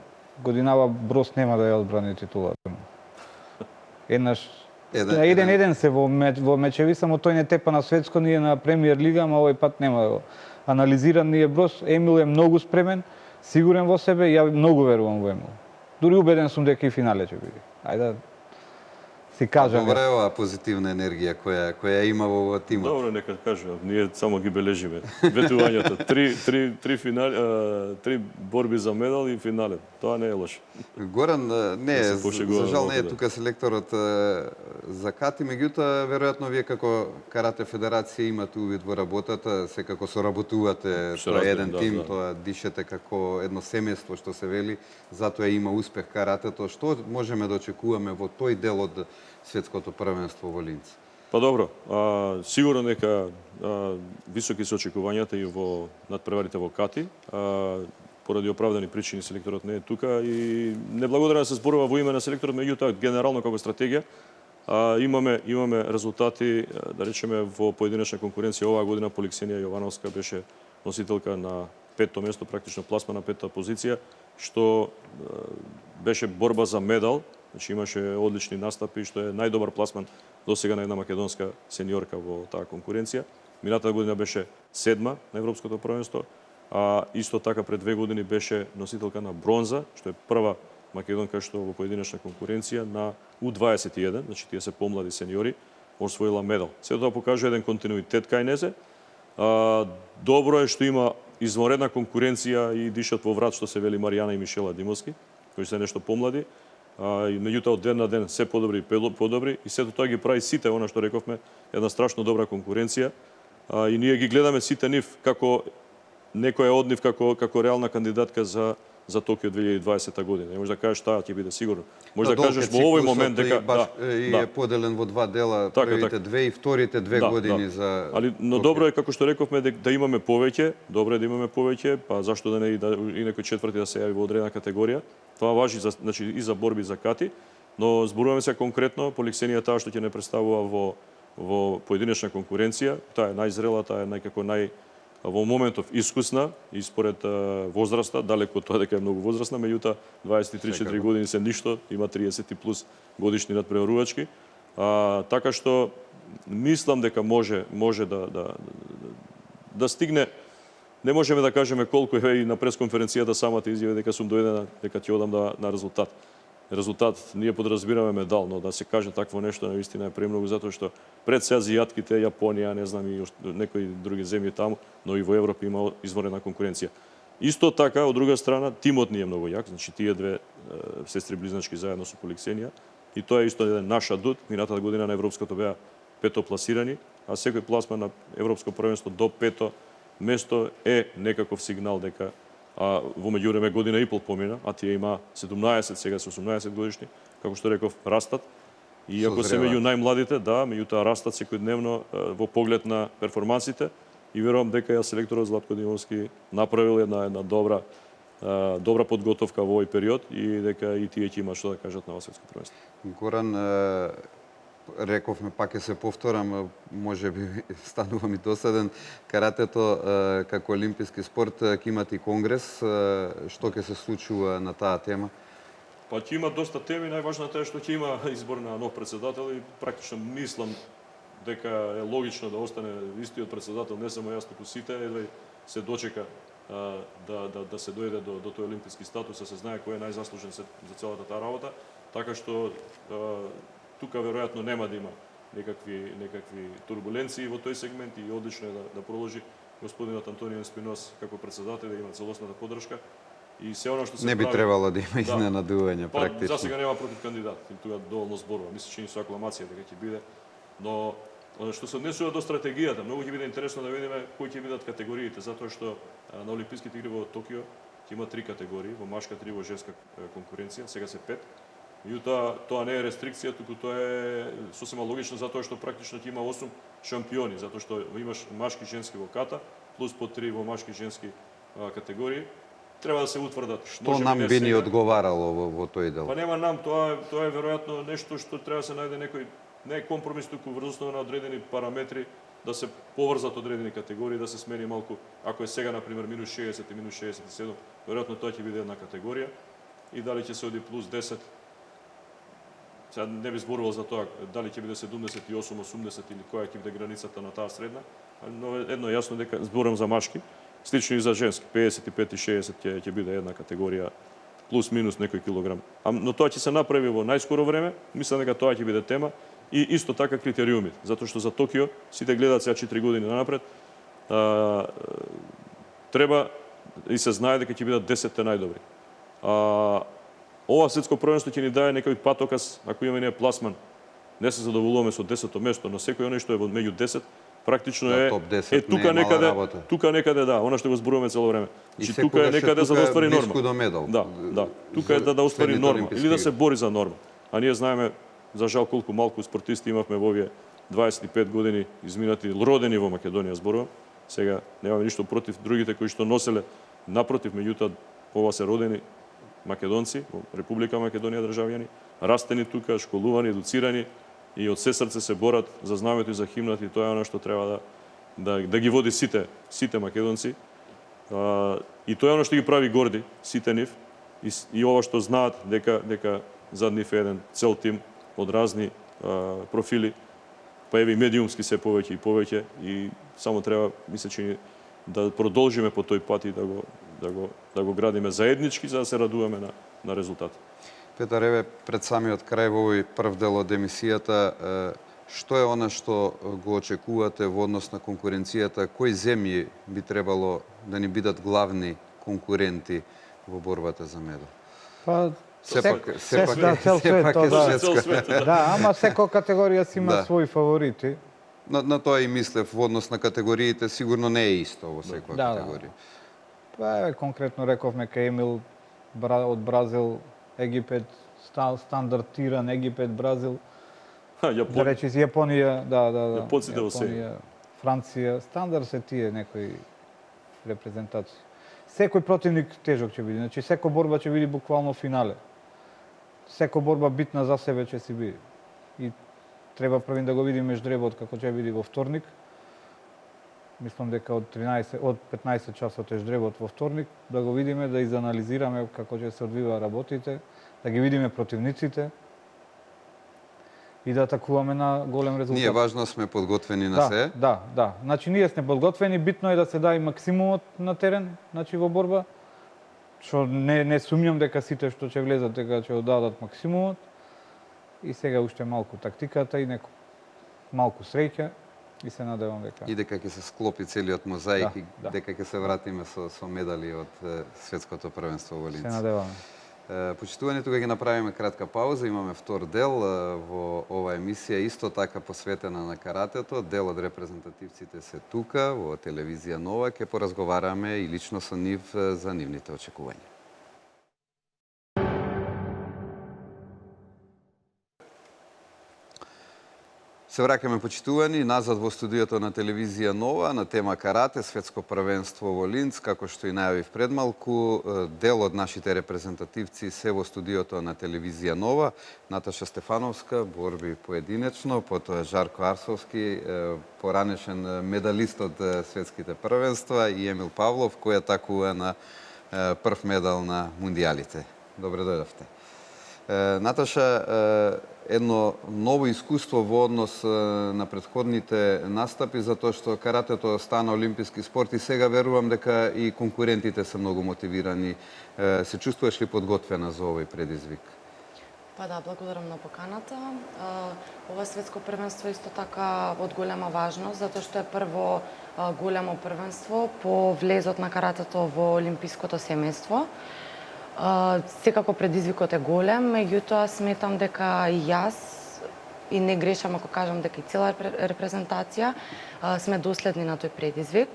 годинава Брос нема да ја одбрани титулата. Еднаш на 1-1 се во мечеви, само тој не тепа на светско, ние на Премиер лига, ама овој пат нема да го анализиран ние Брос. Емил е многу спремен, сигурен во себе, ја многу верувам во Емил. Дури убеден сум дека и финале ќе биде. Ајде си кажам. Добра е оваа позитивна енергија која има во тимот. Добро, нека кажа, ние само ги бележиме. Ветувањето, три борби за медал и финале. Тоа не е лошо. Горан, не, за жал не е тука селекторот за Кати, меѓутоа веројатно вие како Карате Федерација имате увид во работата, секако соработувате со еден тим, тоа дишете како едно семејство што се вели, затоа има успех каратето. Што можеме да очекуваме во тој дел од светското првенство во Линц? Па добро, сигурно дека високи се очекувањата и во надпреварите во Кати. Поради оправдани причини селекторот не е тука и неблагодарно се зборува во име на селекторот, меѓутоа генерално како стратегија имаме резултати, да речеме во поединечна конкуренција оваа година Поликсенија Јовановска беше носителка на 5-то место, практично пласма на 5-та позиција, што беше борба за медал. Значи имаше одлични настапи, што е најдобар пласман досега на една македонска сениорка во таа конкуренција. Минатата година беше 7-ма на европското првенство, а исто така пред 2 години беше носителка на бронза, што е прва македонка што во поединечна конкуренција на U21, значи тие се помлади сениори, освоила медал. Се тоа покажува еден континуитет кај незе. Добро е што има извонредна конкуренција и дишат во врат, што се вели Маријана и Мишела Димовски, кои се нешто помлади. И меѓутоа од ден на ден се подобри и подобри и сето тоа ги прави сите, она што рековме, една страшно добра конкуренција. И ние ги гледаме сите нив како некоја од нив како реална кандидатка за Токио 2020 година. Не можеш да кажеш таа ќе биде сигурно. Може да кажеш во овој момент дека е поделен во два дела, првите две и вторите 2 години за. Но добро е како што рековме да имаме повеќе, добро е да имаме повеќе, па зашто да не и некој четврти да се јави во одредена категорија. Тоа важи значи и за борби за Кати, но зборуваме се конкретно Поликсенија таа што ќе не представува во поединечна конкуренција, таа е најзрела, таа е во моментов искусна и според возраста, далеку од тоа дека е многу возрастна, меѓутоа 23-4 години се ништо, има 30 плюс годишни надпреварувачки. Така што мислам дека може да стигне. Не можеме да кажеме колку е и на пресконференцијата самата изјава дека сум дојдена, дека ќе одам на резултат. Резултат ние подразбираме медал, но да се каже такво нешто наистина е премногу, затоа што пред се азијатките, Јапонија, не знам и некои други земји таму, но и во Европа има извонредна конкуренција. Исто така, од друга страна, тимот ни е многу јак, значи тие две сестри близначки заедно со Поликсенија, и тоа е исто еден наш адут. Минатата година на европското беа 5-то пласирани, а секој пласман на европско првенство до 5-то место е некаков сигнал дека во меѓувреме година и пол помина, а тие има 17, сега се 18 годишни, како што реков, растат. И ако се меѓу најмладите, да, меѓутоа растат секојдневно во поглед на перформансите и верувам дека ја селекторот Златко Димовски направил една добра подготовка во овој период и дека и тие ќе има што да кажат на светско првенство. Горан, рековме, пак ќе се повторам, може би станувам и досаден, каратето како олимписки спорт ќе имате и конгрес, што ќе се случува на таа тема? Па ќе има доста теми, најважната е што ќе има избор на нов председател и практично мислам дека е логично да остане истиот председател, не само јас, туку сите, едва се дочека да се дојде до тој олимписки статус, да се знае кој е најзаслужен за целата таа работа, така што тука веројатно нема да има некакви турбуленции во тој сегмент и одлично е да продолжи господинот Антонио Спинос како председател, да има целосната поддршка. И се она што се не би требало да има изненадување практично. За сега нема против кандидат, и тука доволно зборува. Мислам че со акламација дека ќе биде, но што се однесува до стратегијата, многу ќе биде интересно да видиме кои ќе бидат категориите, затоа што на Олимписките игри во Токио ќе има 3 категории, во машка 3, во женска конкуренција, сега се 5. Меѓутоа, тоа не е рестрикција, туку тоа е сосема логично затоа што практично ќе има 8 шампиони, затоа што имаш машки и женски во ката, плюс по 3 во машки и женски категории. Треба да се утврдат. Што нам би ни одговарало во тој дел? Па нема нам, тоа е веројатно нешто што треба да се најде некој, не е компромис, туку врз основа на одредени параметри, да се поврзат одредени категории, да се смени малку. Ако е сега, например, минус 60 и минус 67, веројатно тоа ќе биде една категорија. И дали ќе се оди плюс 10, сега не би зборувал за тоа дали ќе биде 78, 80 или која ќе биде границата на таа средна, но едно е јасно дека зборам за машки, слично и за женски, 55 и 60 ќе биде една категорија плюс минус некој килограм. Но тоа ќе се направи во најскоро време, мислам дека тоа ќе биде тема и исто така критериумите, затоа што за Токио сите гледаат сега 4 години напред. Треба и се знае дека ќе бидат 10 најдобри. Ова светско првенство ќе ни даде некој патоказ, ако имаме ние пласман. Не се задоволуваме со 10-то место, но секој оној што е меѓу 10 практично е тука некаде да, она што го зборуваме цело време. Значи тука е некаде за да оствари норма. Да. Тука е да оствари норма или да се бори за норма. А ние знаеме за жал колку малку спортисти имавме во овие 25 години изминати, родени во Македонија зборувам. Сега немаме ништо против другите кои што носеле, напротив, меѓутоа ова се родени македонци во Република Македонија државјани, растени тука, школувани, едуцирани и од се срце се борат за знамето и за химната, и тоа е она што треба да ги води сите македонци. И тоа е она што ги прави горди, сите нив, и ова што знаат дека зад нив е еден цел тим од разни профили, па еве и медиумски се повеќе и повеќе, и само треба, мислечи, да продолжиме по тој пат и да го градиме заеднички, за да се радуваме на резултат. Петар, еве пред самиот крај во овој прв дел од емисијата, што е она што го очекувате во однос на конкуренцијата? Кои земји би требало да ни бидат главни конкуренти во борбата за медал? Па Сепак цел свет, да, ама секоја категорија си има своји фаворити. На тоа и мислев, во однос на категориите, сигурно не е исто во секоја категорија. Па конкретно рековме кај Емил од Бразил, Египет, стандартиран Египет, Бразил. Да речи Јапонија, Јапонија, Франција, стандард се тие некои репрезентации. Секој противник тежок ќе биде, значи секоја борба ќе биде буквално финале. Секоја борба битна за себе ќе си биде. И треба првин да го видиме ждребот како ќе биде во вторник. Мислам дека од 15 часот е ждребот во вторник, да го видиме, да изанализираме како ќе се одвива работите, да ги видиме противниците и да атакуваме на голем резултат. Ние важно сме подготвени на се. Да. Значи ние сме подготвени, битно е да се даде максимумот на терен, значи во борба. Што не сумњам дека сите што ќе влезат дека ќе дадат максимумот. И сега уште малку тактиката и малку среќа. И се надевам дека... И дека ќе се склопи целиот мозаик и дека ќе се вратиме со медали од светското првенство во Линц. Се надеваме. Почитувани, тука ќе направиме кратка пауза, имаме втор дел во ова емисија, исто така посветена на каратето. Дел од репрезентативците се тука, во телевизија Нова, ќе поразговараме и лично со нив за нивните очекувања. Се враќаме, почитувани, назад во студиото на телевизија Нова на тема карате, светско првенство во Линц, како што и најавив пред малку. Дел од нашите репрезентативци се во студиото на телевизија Нова. Наташа Стефановска, борби поединечно, потоа Жарко Арсовски, поранешен медалист од светските првенства, и Емил Павлов, кој атакува на прв медал на мундијалите. Добре дојдовте. Наташа, едно ново искуство во однос на претходните настапи, затоа што каратето стана олимписки спорт и сега верувам дека и конкурентите се многу мотивирани. Се чувствуваш ли подготвена за овој предизвик? Па да, благодарам на поканата. Ова светско првенство исто така од голема важност, затоа што е прво големо првенство по влезот на каратето во олимпиското семејство. Секако предизвикот е голем, меѓутоа сметам дека и јас, и не грешам ако кажам дека и цела репрезентација, сме доследни на тој предизвик.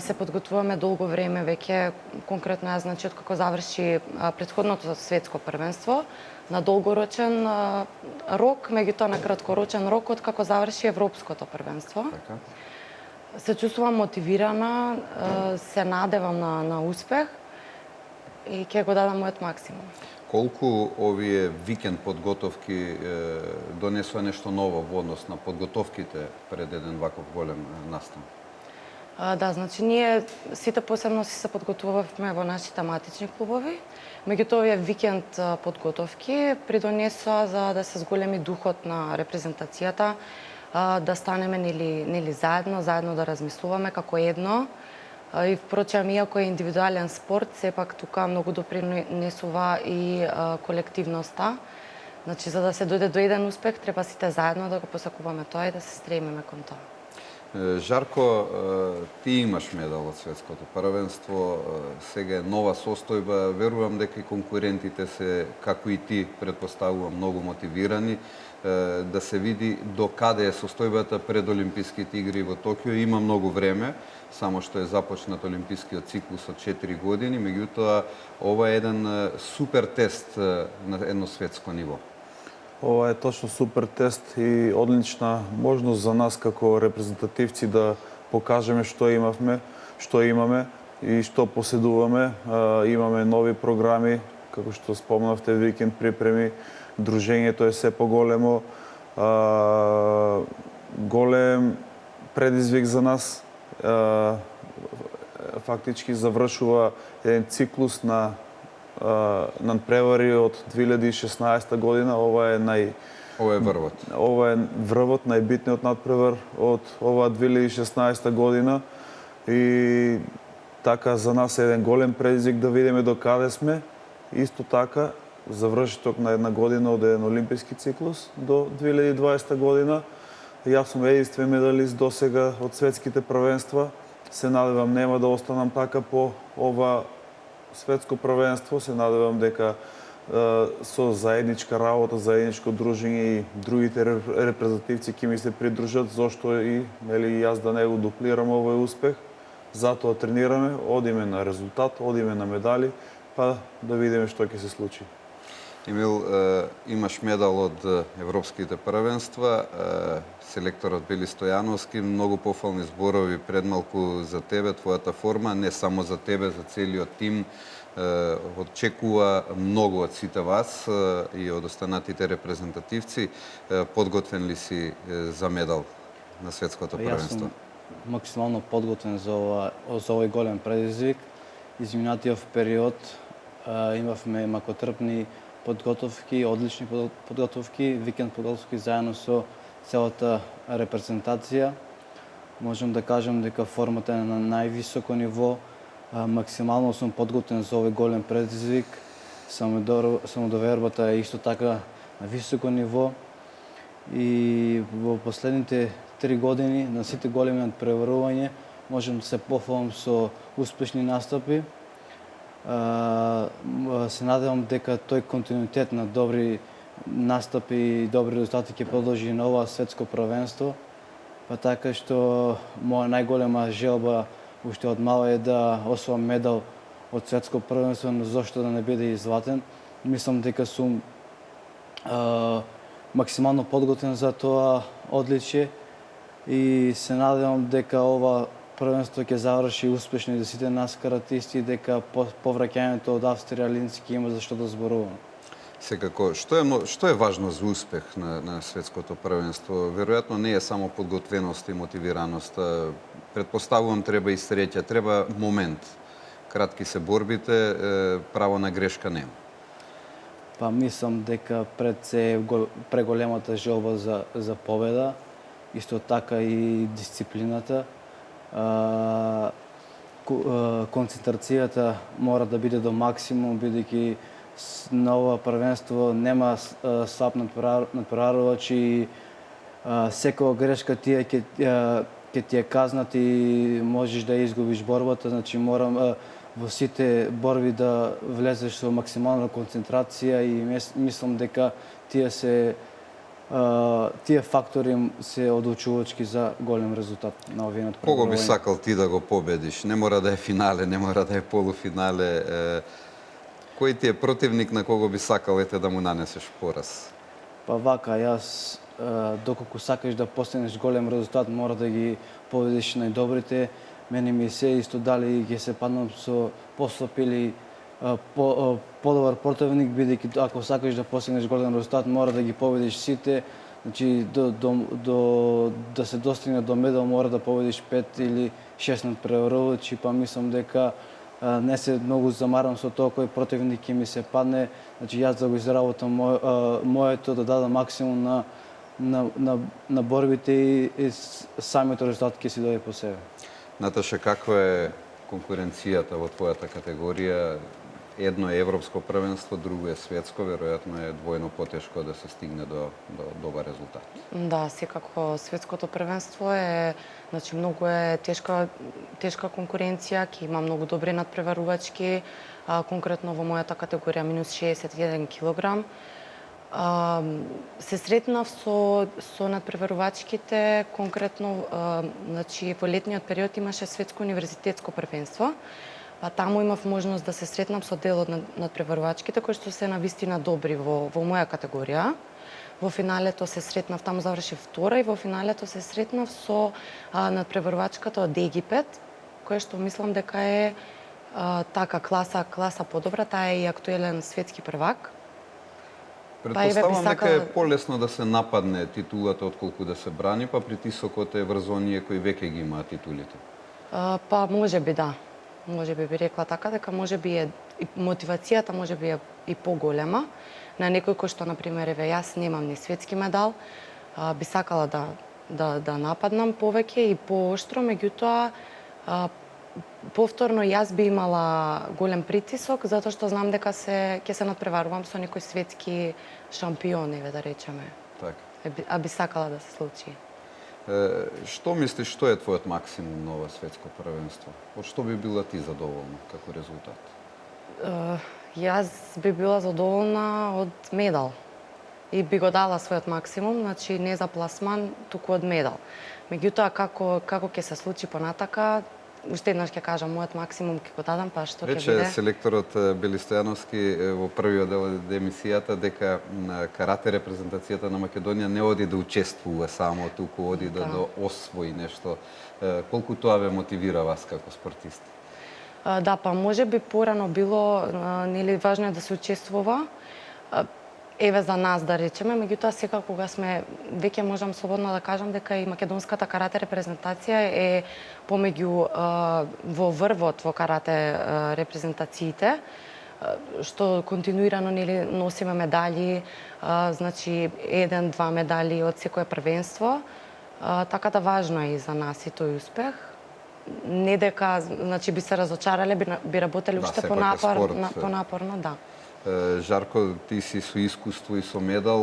се подготвуваме долго време веќе, конкретно јас, значи, откако заврши претходното светско првенство, на долгорочен рок, меѓутоа на краткорочен рок, откако заврши Европското првенство. Така. Се чувствувам мотивирана, се надевам на успех и ќе го дадам мојот максимум. Колку овие викенд подготовки донесува нешто ново во однос на подготовките пред еден ваков голем настан? Да, значи ние сите посебно се подготвувавме во нашите матични клубови, меѓутоа овие викенд подготовки придонесоа за да се зголеми духот на репрезентацијата, да станеме нели заедно да размислуваме како едно. И впрочем, иако е индивидуален спорт, сепак тука многу допринесува и колективноста. Значи, за да се дојде до еден успех, треба сите заедно да го посакуваме тоа и да се стремиме кон тоа. Жарко, ти имаш медал од светското првенство, сега е нова состојба, верувам дека и конкурентите се, како и ти, предпоставувам, многу мотивирани, да се види до каде е состојбата пред Олимписките игри во Токио. Има многу време, само што е започнат Олимпискиот циклус од 4 години, меѓутоа ова е еден супер тест на едно светско ниво. Ова е точно супер тест и одлична можност за нас како репрезентативци да покажеме што имаме и што поседуваме. Имаме нови програми, како што спомнавте, викенд припреми, дружењето е се поголемо, голем предизвик за нас. Фактички завршува еден циклус на надпревари од 2016 година. Ова е врвот. Ова е врвот, најбитниот надпревар од оваа 2016 година. И така за нас е еден голем предизвик да видиме до каде сме. Исто така, завршиток на една година од еден олимписки циклус до 2020 година. Јас сум единствен медалист досега од светските првенства. Се надевам нема да останам така по ова светско првенство. Се надевам дека со заедничка работа, заедничко дружење и другите репрезентативци ќе ми се придружат, зошто и јас да не го дуплирам овој успех. Затоа тренираме, одиме на резултат, одиме на медали, па да видиме што ќе се случи. Емил, имаш медал од Европските првенства, селекторот Бели Стојановски, многу пофални зборови пред малку за тебе, твојата форма, не само за тебе, за целиот тим, очекува многу од сите вас и од останатите репрезентативци. Подготвен ли си за медал на светското првенство? Јас сум максимално подготвен за овој голем предизвик. Изминатиот период имавме макотрпни подготовки, одлични подготовки, викенд подготовки заедно со целата репрезентација. Можам да кажам дека формата е на највисоко ниво. Максимално сум подготвен за овој голем предизвик. Самодовербата е исто така на високо ниво. И во последните 3 години на сите големи надпреварувања можам да се пофалам со успешни настапи. Се надевам дека тој континуитет на добри настапи и добри резултати ќе продолжи на ова светско првенство. Па така што моја најголема желба уште од мала е да освоам медал од светско првенство, но зошто да не биде и златен. Мислам дека сум максимално подготвен за тоа одличие и се надевам дека ова првенство ќе заврши успешно и за сите нас каратисти, дека по враќањето од Австрија Лински има за што да зборувам. Секако, што е важно за успех на светското првенство? Веројатно не е само подготвеност и мотивираност. Предпоставувам треба и среќа, треба момент. Кратки се борбите, право на грешка нема. Па мислам дека пред се преголемата желба за победа, исто така и дисциплината. Концентрацијата мора да биде до максимум, бидејќи на ова првенство нема слаб надпреварувач и секоја грешка ќе ти е казнат и можеш да изгубиш борбата. Значи морам во сите борби да влезеш со максимална концентрација и мислам дека тие се тие фактори се одлучувачки за голем резултат на овие надпреварувања. Кого би сакал ти да го победиш? Не мора да е финале, не мора да е полуфинале. Кој ти е противник на кого би сакал да му нанесеш пораз? Па вака, јас доколку сакаш да постигнеш голем резултат, мора да ги победиш најдобрите. Мене ми се исто дали ќе се паднам со послаб или подобар противник, бидејќи ако сакаш да постигнеш голем резултат, мора да ги победиш сите. Значи, да се достигне до медал, мора да победиш 5 или 6 надпреварувачи, па мислам дека не се многу замарам со тоа кој противник ќе ми се падне. Значи, јас да го изработам моето, да дадам максимум на борбите и самиот резултат ќе си дојде по себе. Наташа, каква е конкуренцијата во твојата категорија? Едно е европско првенство, друго е светско, веројатно е двојно потешко да се стигне до добар резултат. Да, секако светското првенство е, значи многу е тешка конкуренција, ќе има многу добри надпреварувачки, конкретно во мојата категорија минус 61 килограм. Се сретнав со надпреварувачките, конкретно значи во летниот период имаше светско универзитетско првенство. Па таму имав можност да се сретнам со дел од надпреварувачките кои што се навистина добри во моја категорија. Во финалето се сретнав, таму завршив втора и во финалето се сретнав со надпреварувачката од Египет, која што мислам дека е така класа подобра, таа е и актуелен светски првак. Претпоставам дека е полесно да се нападне титулата отколку да се брани, па притисокот е врз оние кои веќе ги имаат титулите. Па можеби да. Можеби би рекла така, дека можеби е мотивацијата можеби е и поголема на некој кој што на пример еве јас немам ни светски медал, би сакала да нападнам повеќе и пооштро, меѓутоа повторно јас би имала голем притисок затоа што знам дека ќе се надпреварувам со некој светски шампион, еве да речеме. Така. А би сакала да се случи. Што мислиш, што е твојот максимум на ова светско првенство? Од што би била ти задоволна како резултат? Јас би била задоволна од медал. И би го дала својот максимум, значи не за пласман, туку од медал. Меѓутоа, како ќе се случи понатака, уште еднаш ќе кажам, мојот максимум ќе го дадам, па што ќе биде. Рече селекторот Бели Стојановски во првиот дел од емисијата дека карате репрезентацијата на Македонија не оди да учествува само, туку оди да освои нешто. Колку тоа ве мотивира вас како спортист? Да, па можеби порано било, нели важно е да се учествува. Еве за нас да речеме, меѓутоа сега кога сме, веќе можам слободно да кажам дека и македонската карате репрезентација е помеѓу во врвот во карате репрезентациите, што континуирано нели носиме медали, значи 1-2 медали од секое првенство, така да важно е и за нас и тој успех. Не дека значи би се разочарале, би работеле уште понапорно, да. Жарко, ти си со искуство и со медал,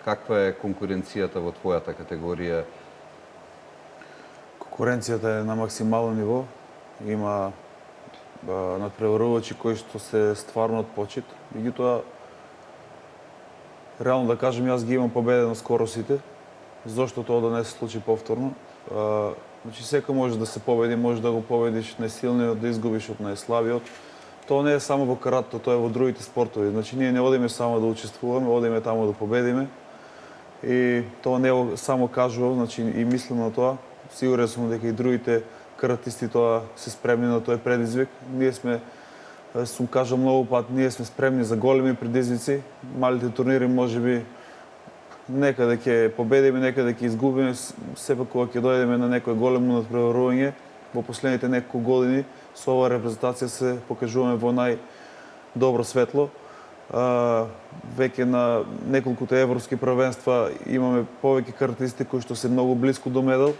каква е конкуренцијата во твојата категорија? Конкуренцијата е на максимално ниво. Има надпреварувачи кои што се стварно од почит. Меѓутоа, реално да кажем, јас ги имам победено скоро сите. Зошто тоа да не се случи повторно? Значи, секој може да се победи, може да го победиш најсилниот, да изгубиш од најслабиот. Тоа не е само во каратето, тоа е во другите спортови. Значи, ние не одиме само да учествуваме, одиме таму да победиме. И тоа не само кажувам, значи и мислам на тоа. Сигурен сум дека и другите каратисти тоа се спремни на тој предизвик. Ние сме, сум кажал многу пат, ние сме спремни за големи предизвици. Малите турнири можеби некаде ќе победиме, некаде ќе изгубиме, сепак кога ќе дојдеме на некој големо надпреварување во последните неколку години, со оваа репрезентација се покажуваме во најдобро светло. Веќе на неколкуте европски првенства имаме повеќе каратисти кои што се многу блиску до медал.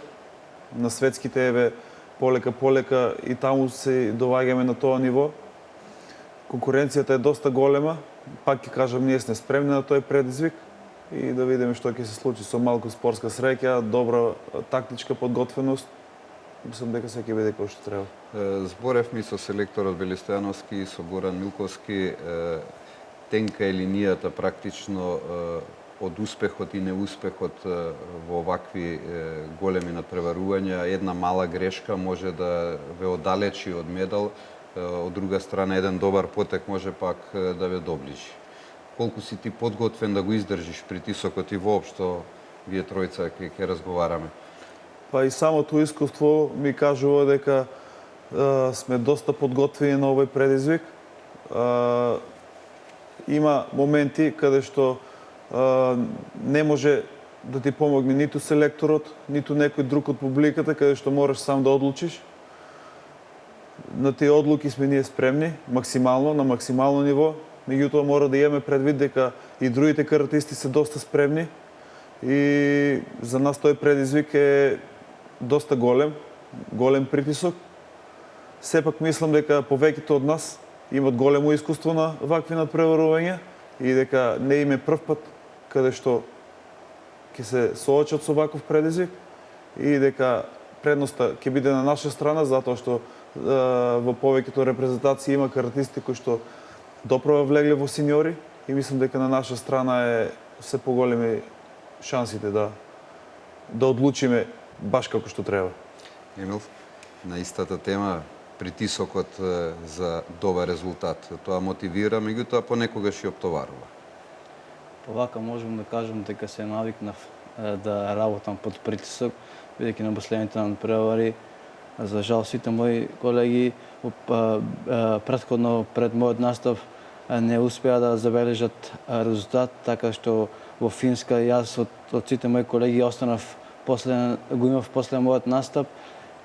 На светските еве полека и таму се доваѓаме на тоа ниво. Конкуренцијата е доста голема. Пак ќе кажам, ние сме спремни на тој предизвик и да видиме што ќе се случи со малку спортска среќа, добра тактичка подготвеност. Мислам дека се ќе биде кој што треба. Зборевме со селекторот Бели Стојановски и со Горан Милковски. Тенка е линијата практично од успехот и неуспехот во вакви големи надпреварувања, една мала грешка може да ве оддалечи од медал, од друга страна еден добар потек може пак да ве доближи. Колку си ти подготвен да го издржиш притисокот и воопшто вие тројца ќе разговараме? Па и самото искуство ми кажува дека сме доста подготвени на овој предизвик. Има моменти каде што не може да ти помогне ниту селекторот, ниту некој друг од публиката, каде што мораш сам да одлучиш. На тие одлуки сме ние спремни, максимално, на максимално ниво. Меѓутоа мора да имаме предвид дека и другите каратисти се доста спремни и за нас тој предизвик е доста голем притисок. Сепак мислам дека повеќето од нас имат големо искуство на вакви надпреварувања и дека не им е прв пат каде што ќе се соочат со ваков предизвик и дека предноста ќе биде на наша страна, затоа што во повеќето репрезентации има каратисти кои што доправа влегле во синьори и мислам дека на наша страна е се поголеми шансите да одлучиме баш како што треба. Емил, на истата тема, притисокот за добар резултат. Тоа мотивира, меѓутоа понекогаш и оптоварува. Повака можам да кажам дека се навикнав да работам под притисок, бидејќи на последните надпревари, за жал сите мои колеги претходно пред мојот настав не успеа да забележат резултат, така што во Финска јас од сите мои колеги останав го имав после мојот настап.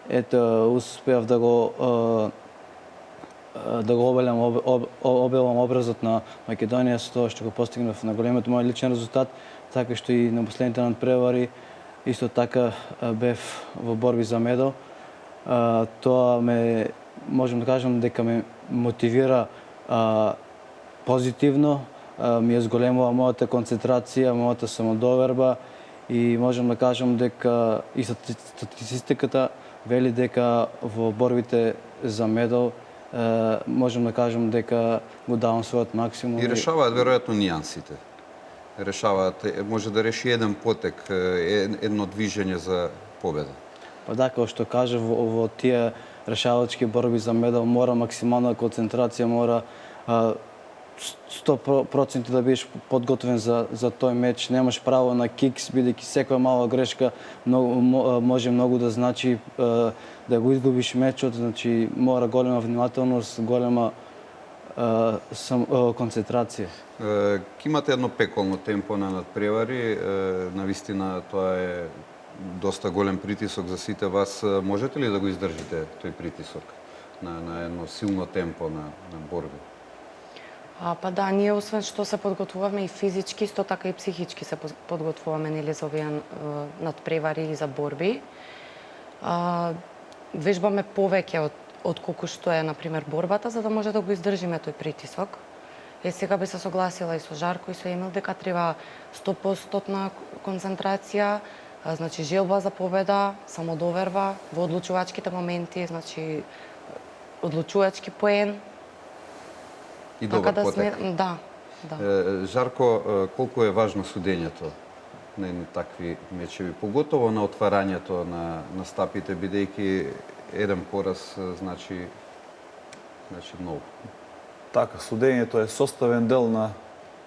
Ето, успеав да го обелам образот на Македонија со тоа што го постигнав на големиот мој личен резултат, така што и на последните надпревари исто така бев во борби за медал. Тоа можам да кажам дека ме мотивира позитивно, ми зголемува мојата концентрација, мојата самодоверба и можам да кажам дека и статистиката вели дека во борбите за медал можам да кажам дека го давам својот максимум. И решаваат веројатно нијансите. Може да реши еден потек, едно движење за победа. Па да, како што кажа, во тие решавачки борби за медал мора максимална концентрација, мора 100% да бидеш подготвен за тој меч. Немаш право на кикс, бидејќи секоја мала грешка може многу да значи да го изгубиш мечот. Значи мора голема внимателност, голема концентрација. Ке имате едно пеколно темпо на надпревари, навистина тоа е доста голем притисок за сите вас. Можете ли да го издржите тој притисок на едно силно темпо на борби? Па да, ние освен што се подготвуваме и физички, исто така и психички се подготвуваме нели за овие надпревари и за борби. Вежбаме повеќе од колку што е на пример борбата, за да може да го издржиме тој притисок. Сега би се согласила и со Жарко и со Емил дека треба 100% концентрација, значи желба за победа, самодоверба во одлучувачките моменти, значи одлучувачки поен. И добар потек. Да. Жарко, колку е важно судењето на едни такви мечеви, поготово на отварањето на стапите, бидејќи еден пораз значи многу. Така, судењето е составен дел на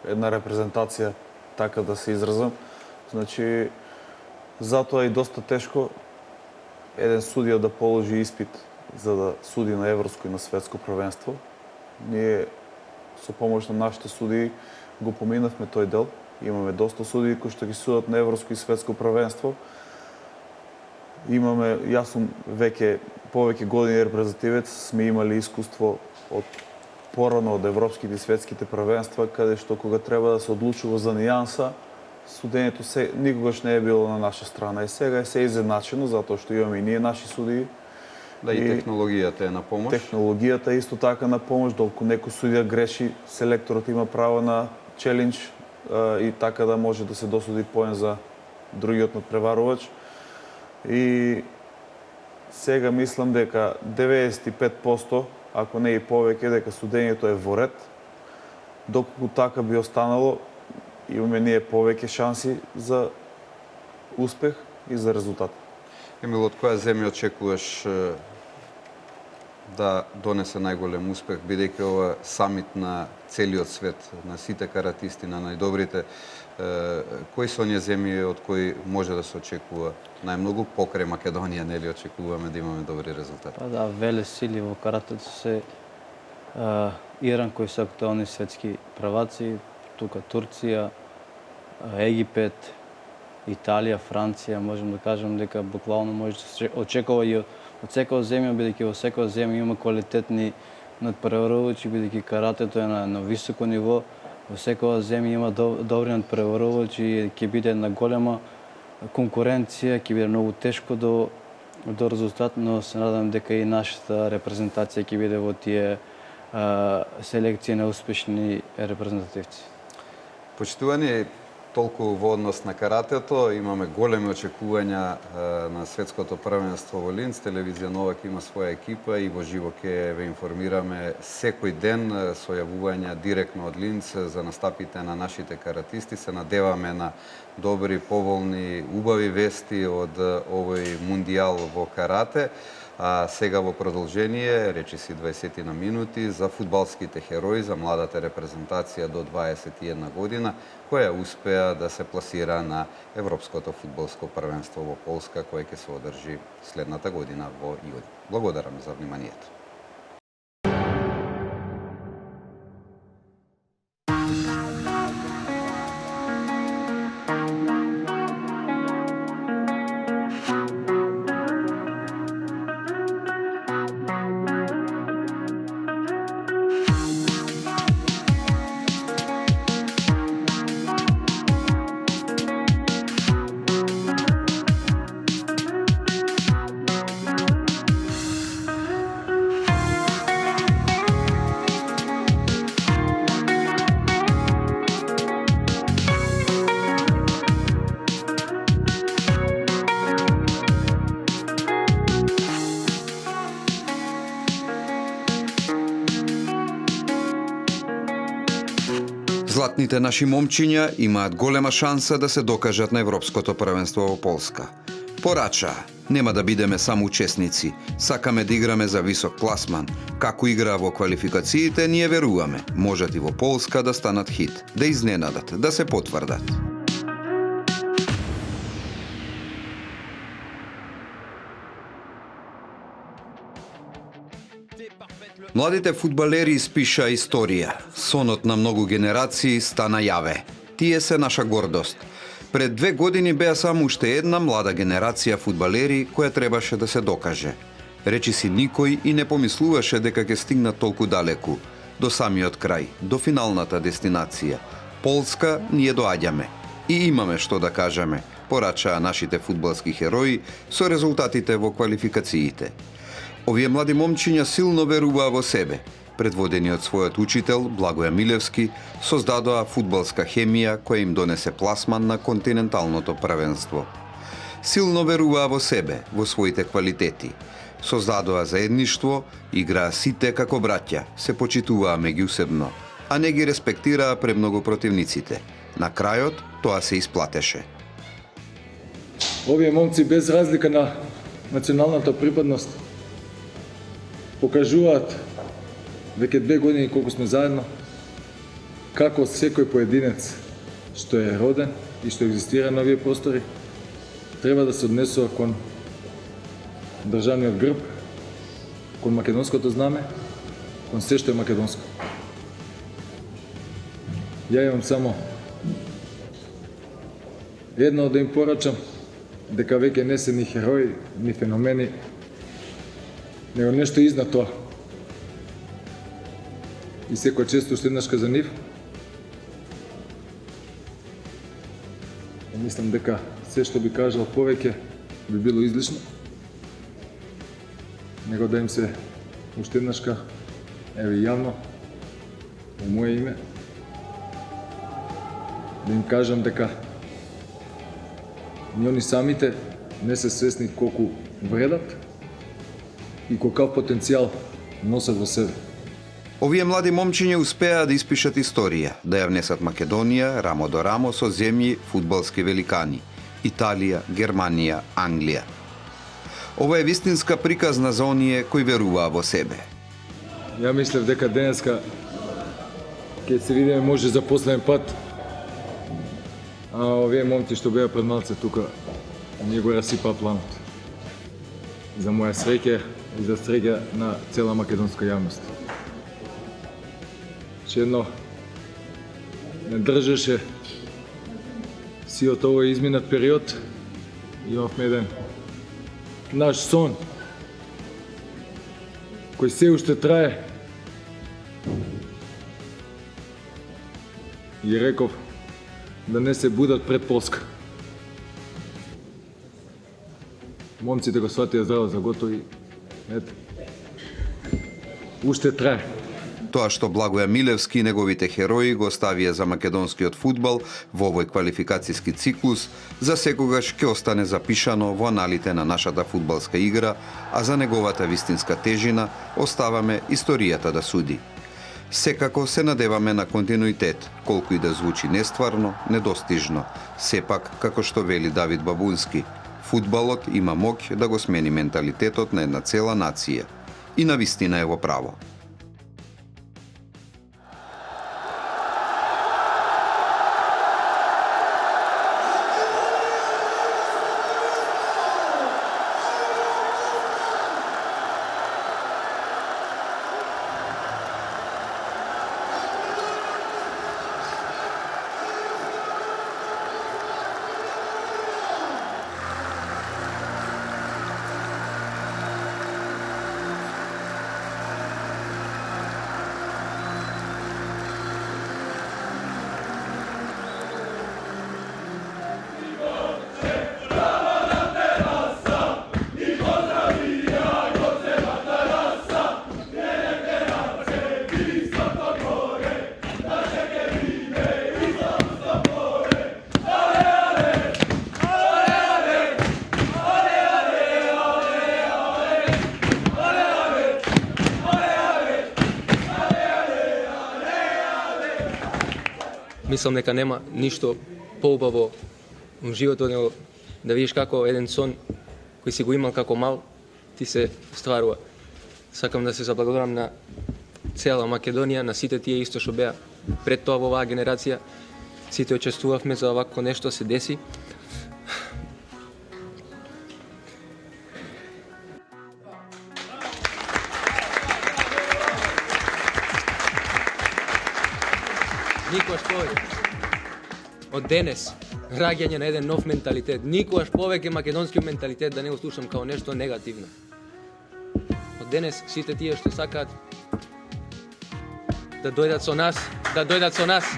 една репрезентација, така да се изразам. Значи, затоа е доста тешко еден судија да положи испит за да суди на европско и на светско првенство. Ние со помош на нашите судии го поминавме тој дел. Имаме доста судии кои што ги судат на европско и светско првенство. Јас сум повеќе години репрезентативец, сме имали искуство од порано од европските и светските првенства, каде што кога треба да се одлучува за нијанса, судењето никогаш не е било на наша страна. И сега е се изедначено, затоа што имаме и ние наши судии. Да, и технологијата е на помош. Технологијата е исто така на помош, долку некој судија греши, селекторот има право на челендж и така да може да се досуди поен за другиот надпреварувач. И сега мислам дека 95%, ако не и повеќе, дека судењето е во ред. Доколку така би останало, имаме ние повеќе шанси за успех и за резултат. Емил, од која земја очекуваш да донесе најголем успех, бидејќи ова самит на целиот свет, на сите каратисти, на најдобрите, кои се оние земји од кои може да се очекува најмногу покрај Македонија, нели очекуваме да имаме добри резултати? Па да, веле сили во каратето се Иран, кои се актуални светски праваци, тука Турција, Египет, Италија, Франција, можем да кажем дека буквално може да се очекува и од секоја земја, бидејќи во секоја земја има квалитетни надпреварувачи, бидејќи каратето е на високо ниво, во секоја земја има добри надпреварувачи и ќе биде една голема конкуренција, ќе биде многу тешко до резултат, но се надам дека и нашата репрезентација ќе биде во тие селекција на успешни репрезентативци. Почитувани, толку во однос на каратето, имаме големи очекувања на светското првенство во Линц. Телевизија Нова ќе има своја екипа и во живо ќе ве информираме секој ден со јавувања директно од Линц за настапите на нашите каратисти. Се надеваме на добри, поволни, убави вести од овој мундијал во карате. А сега во продолжение, речиси 20 на минути, за фудбалските херои, за младата репрезентација до 21 година, која успеа да се пласира на Европското фудбалско првенство во Полска, кој ќе се одржи следната година во јуни. Благодарам за вниманието. Златните наши момчиња имаат голема шанса да се докажат на Европското првенство во Полска. Порача, нема да бидеме само учесници, сакаме да играме за висок пласман. Како игра во квалификациите, ние веруваме, можат и во Полска да станат хит, да изненадат, да се потврдат. Младите фудбалери испиша историја. Сонот на многу генерации стана јаве. Тие се наша гордост. Пред 2 години беа само уште една млада генерација фудбалери која требаше да се докаже. Речиси никој и не помислуваше дека ќе стигнат толку далеку, до самиот крај, до финалната дестинација. Полска ние доаѓаме и имаме што да кажеме, порачаа нашите фудбалски херои со резултатите во квалификациите. Овие млади момчиња силно веруваа во себе. Предводени од својот учител, Благоја Милевски, создадоа фудбалска хемија која им донесе пласман на континенталното првенство. Силно веруваа во себе, во своите квалитети. Создадоа заедништво, играа сите како браќа, се почитуваа меѓусебно, а не ги респектираа премногу противниците. На крајот тоа се исплатеше. Овие момци без разлика на националната припадност покажуваат веќе 2 години колку сме заедно, како секој поединец што е роден и што екзистира на овие простори, треба да се однесува кон државниот грб, кон македонското знаме, кон се што е македонско. Ја имам само едно да им порачам, дека веќе не се ни херои, ни феномени, него нешто изнад тоа. И секоја чест уште еднашка за нив. Мислам дека се што би кажал повеќе би било излишно. Него да им се уште еднашка, еве јавно, во моје име, да им кажам дека ни они самите не се свесни колку вредат и колкав потенцијал носат во себе. Овие млади момчиња успеа да испишат историја, да ја внесат Македонија рамо до рамо со земји фудбалски великани – Италија, Германија, Англија. Ова е вистинска приказна за оние кои веруваа во себе. Ја мислев дека денеска ќе се видиме може за последен пат, а овие момци што беа пред малце тука ние го расипаа планот. За моја среќа и за среќа на цела македонска јавност. Едно не држеше сиот овој изминат период. Имавме еден наш сон кој се уште трае. И реков да не се будат пред Полска. Момците го сватија здраво за готови. Ете, уште трае. Тоа што Благоја Милевски и неговите херои го оставија за македонскиот фудбал во овој квалификацијски циклус, за секогаш ќе остане запишано во аналите на нашата фудбалска игра, а за неговата вистинска тежина оставаме историјата да суди. Секако се надеваме на континуитет, колку и да звучи нестварно, недостижно. Сепак, како што вели Давид Бабунски, фудбалот има моќ да го смени менталитетот на една цела нација. И навистина е во право. Мислам дека нема ништо поубаво во животот него да видиш како еден сон кој си го имал како мал ти се стварува. Сакам да се заблагодарам на цела Македонија, на сите тие исто што беа пред тоа во оваа генерација. Сите учествувавме за овакво нешто се деси. Никогаш повеќе. Од денес, раѓање на еден нов менталитет. Никогаш повеќе македонскиот менталитет да не го слушам као нешто негативно. Од денес, сите тие што сакаат да дојдат со нас,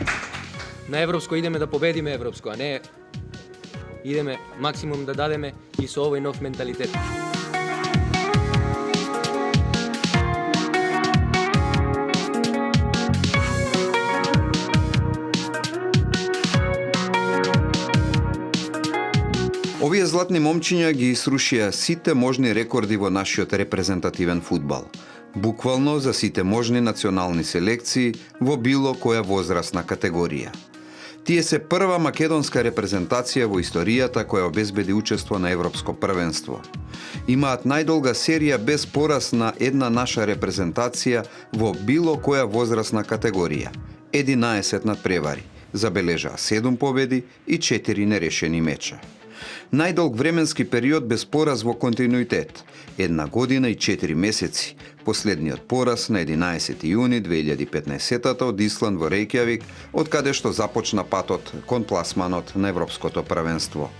на европско идеме да победиме европско, а не идеме максимум да дадеме и со овој нов менталитет. Овие златни момчиња ги срушија сите можни рекорди во нашиот репрезентативен фудбал. Буквално за сите можни национални селекции во било која возрастна категорија. Тие се прва македонска репрезентација во историјата која обезбеди учество на Европско првенство. Имаат најдолга серија без пораз на една наша репрезентација во било која возрастна категорија. 11 надпревари, забележаа 7 победи и 4 нерешени меча. Најдолг временски период без пораз во континуитет, 1 година и 4 месеци, последниот пораз на 11 јуни 2015 од Исланд во Рејкјавик, од каде што започна патот кон пласманот на Европското првенство.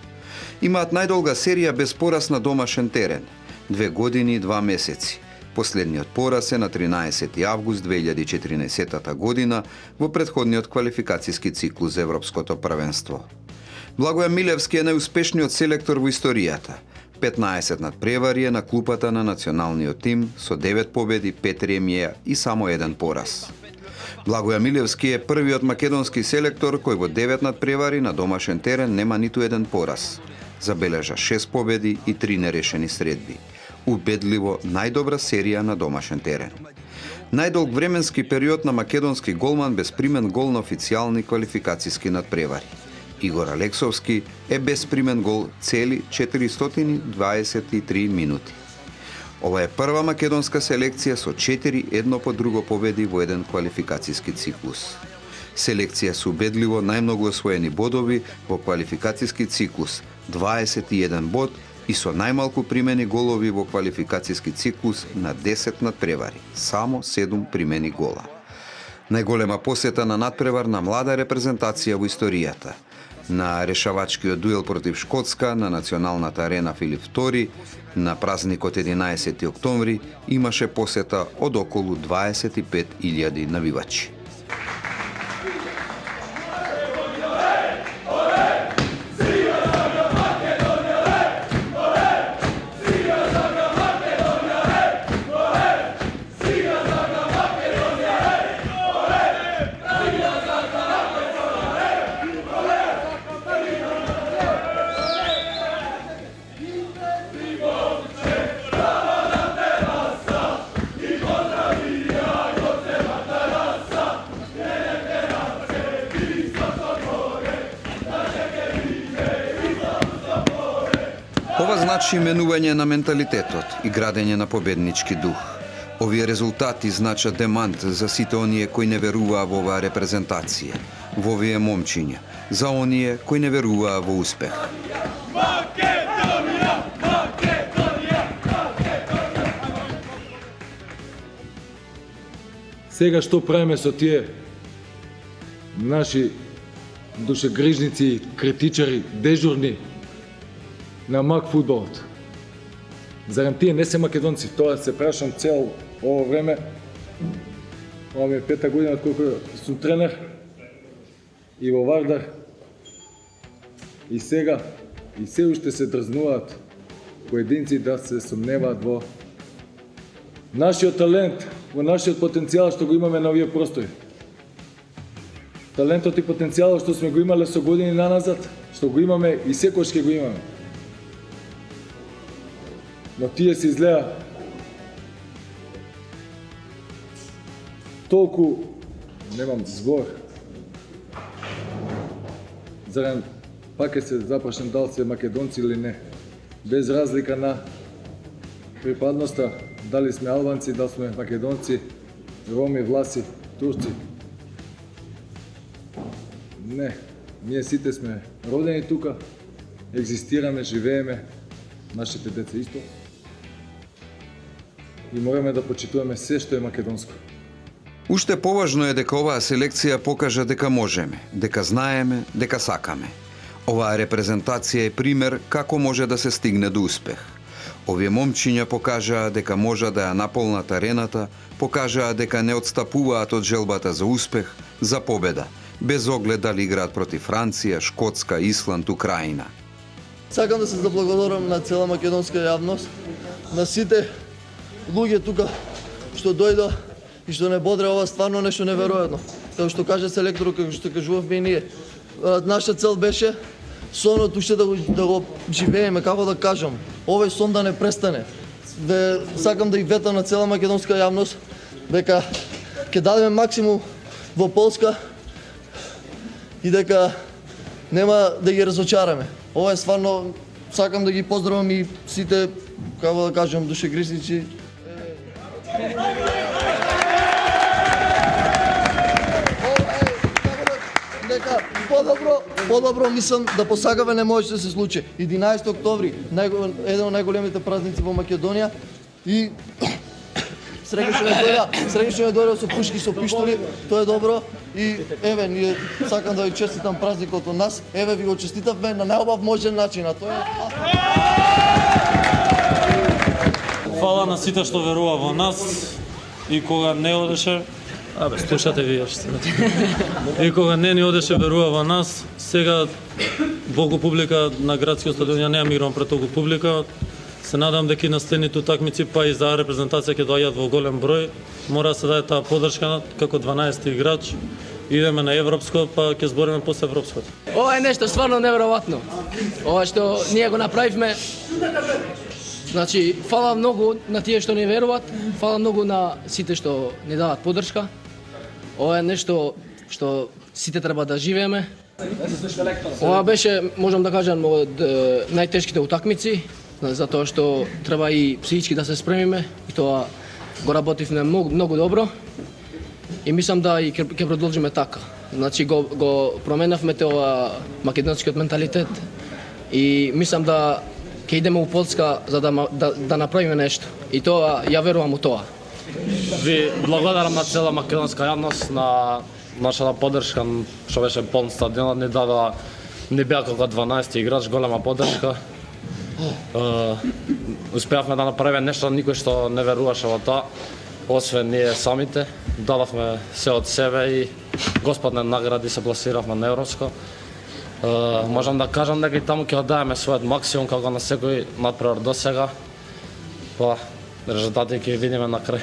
Имаат најдолга серија без пораз на домашен терен, 2 години и 2 месеци. Последниот пораз е на 13 август 2014 година во претходниот квалификацијски циклус за Европското првенство. Благоја Милевски е најуспешниот селектор во историјата. 15 надпревари е на клупата на националниот тим со 9 победи, 5 ремија и само 1 пораз. Благоја Милевски е првиот македонски селектор кој во 9 надпревари на домашен терен нема ниту 1 пораз. Забележа 6 победи и 3 нерешени средби. Убедливо најдобра серија на домашен терен. Најдолг временски период на македонски голман без примен гол на официјални квалификацијски надпревари. Игор Алексовски е без примен гол цели 423 минути. Ова е прва македонска селекција со 4 едно по друго победи во еден квалификацијски циклус. Селекција со убедливо најмногу освоени бодови во квалификацијски циклус, 21 бод, и со најмалку примени голови во квалификацијски циклус на 10 надпревари, само 7 примени гола. Најголема посета на надпревар на млада репрезентација во историјата. На решавачкиот дуел против Шкотска на националната арена Филип II на празникот 11 октомври имаше посета од околу 25.000 навивачи. Ова значи менување на менталитетот и градење на победнички дух. Овие резултати значат демант за сите оние кои не веруваа во оваа репрезентација, во овие момчиња, за оние кои не веруваа во успех. Сега што правиме со тие наши душегрижници, критичари, дежурни на мак фудбалот? Зарем тие не се македонци? Тоа се прашам цел ово време. Ова ми е 5-та година од колку сум тренер и во Вардар. И сега, и се уште се дрзнуваат поединци да се сомневаат во нашиот талент, во нашиот потенцијал што го имаме на овие простори. Талентот и потенцијалот што сме го имале со години наназад, што го имаме и секојаш ќе го имаме. Но тие се изгледа толку, немам збор, зарем пак ќе се запашнем дали се македонци или не, без разлика на припадноста, дали сме албанци, дали сме македонци, роми, власи, турци. Не, ние сите сме родени тука, екзистираме, живееме, нашите деца исто. И мораме да почитуваме се што е македонско. Уште поважно е дека оваа селекција покажа дека можеме, дека знаеме, дека сакаме. Оваа репрезентација е пример како може да се стигне до успех. Овие момчиња покажаа дека можа да ја наполнат арената, покажаа дека не отстапуваат од желбата за успех, за победа, без оглед дали играат против Франција, Шкотска, Исланд, Украина. Сакам да се заблагодарам на цела македонска јавност, на сите луѓе тука што дојдо и што не бодре, ова стварно нешто неверојатно. Како што каже селекторот, како што кажувавме и ние, наша цел беше сонот уште да го живееме, како да кажам, овој сон да не престане. Сакам да и ветам на цела македонска јавност дека ќе дадеме максимум во Полска и дека нема да ги разочараме. Ова е стварно, сакам да ги поздравам и сите, како да кажам, душегрижници. Дека подобро мислам да посакаве не може да се случи. 11 октомври, еден од најголемите празници во Македонија и среќа не дојде со пушки, со пиштоли, тоа е добро и еве, ние сакам да ви честитам празникот од нас, еве ви го честитавме на најубав можен начин, а тоа е... Фала на сите што верува во нас и кога не одеше, слушате вие што и кога не ни одеше верува во нас, сега Богу публика на градскиот стадион, ја немам играм пред толку публика. Се надам дека и на следните утакмици, па и за репрезентација ќе доаѓаат во голем број. Мора да се даде таа поддршка како 12-ти играч. Идеме на европско, па ќе збориме после европското. Ова е нешто стварно неверојатно. Ова што ние го направивме, Значи, фала многу на тие што не веруваат, фала многу на сите што ни даваат поддршка. Ова е нешто што сите треба да живееме. Ова беше, можам да кажам, од најтешките утакмици, затоа што треба и психички да се спремиме, и тоа го работивме многу добро. И мислам да и ќе продолжиме така. Значи го променавме тоа македонскиот менталитет и мислам да ќе идеме у Полска за да направиме нешто. И тоа ја верувам у тоа. Ви благодарам на цела македонска јавност, на нашата поддршка, што беше полн стадионот, ни дада, не беа како 12 играч, голема поддршка. Успеавме да направиме нешто, никој што не веруваше во тоа, освен ние самите. Дадовме се од себе и Господне награди се пласиравме на Европско. Можам да кажам дека и таму ќе оддаеме својот максимум како на секој надпревар до сега. Па, резултати ќе видиме на крај.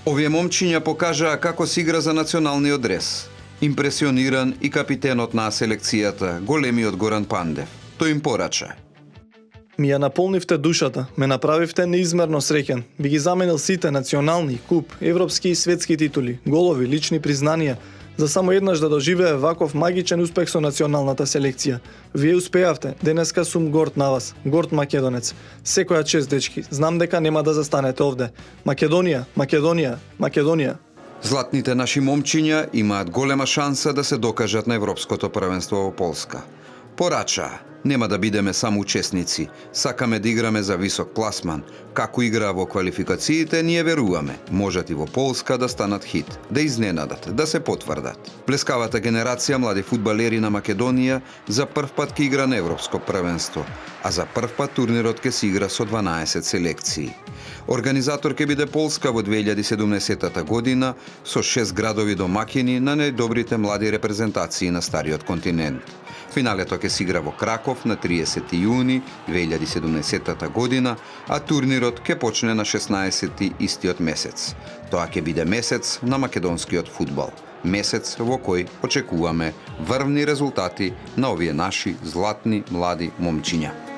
Овие момчиња покажаа како се игра за националниот дрес. Импресиониран и капитенот на селекцијата, големиот Горан Пандев. Тој им порача: Ми ја наполнивте душата, ме направивте неизмерно среќен. Би ги заменил сите национални, куп, европски и светски титули, голови, лични признанија, за само еднаш да доживее ваков магичен успех со националната селекција. Вие успеавте, денеска сум горд на вас, горд македонец. Секоја чест, дечки, знам дека нема да застанете овде. Македонија, Македонија, Македонија. Златните наши момчиња имаат голема шанса да се докажат на Европското првенство во Полска. Порачаа: нема да бидеме само учесници, сакаме да играме за висок пласман. Како играа во квалификациите, ние веруваме, можат и во Полска да станат хит, да изненадат, да се потврдат. Плескавата генерација млади фудбалери на Македонија за прв пат ќе игра на Европско првенство, а за прв пат турнирот ќе се игра со 12 селекции. Организатор ќе биде Полска во 2017 година со 6 градови домаќини на најдобрите млади репрезентации на стариот континент. Финалето ќе се игра во Краков на 30 јуни 2017 година, а турнирот ќе почне на 16 истиот месец. Тоа ќе биде месец на македонскиот фудбал. Месец во кој очекуваме врвни резултати на овие наши златни млади момчиња.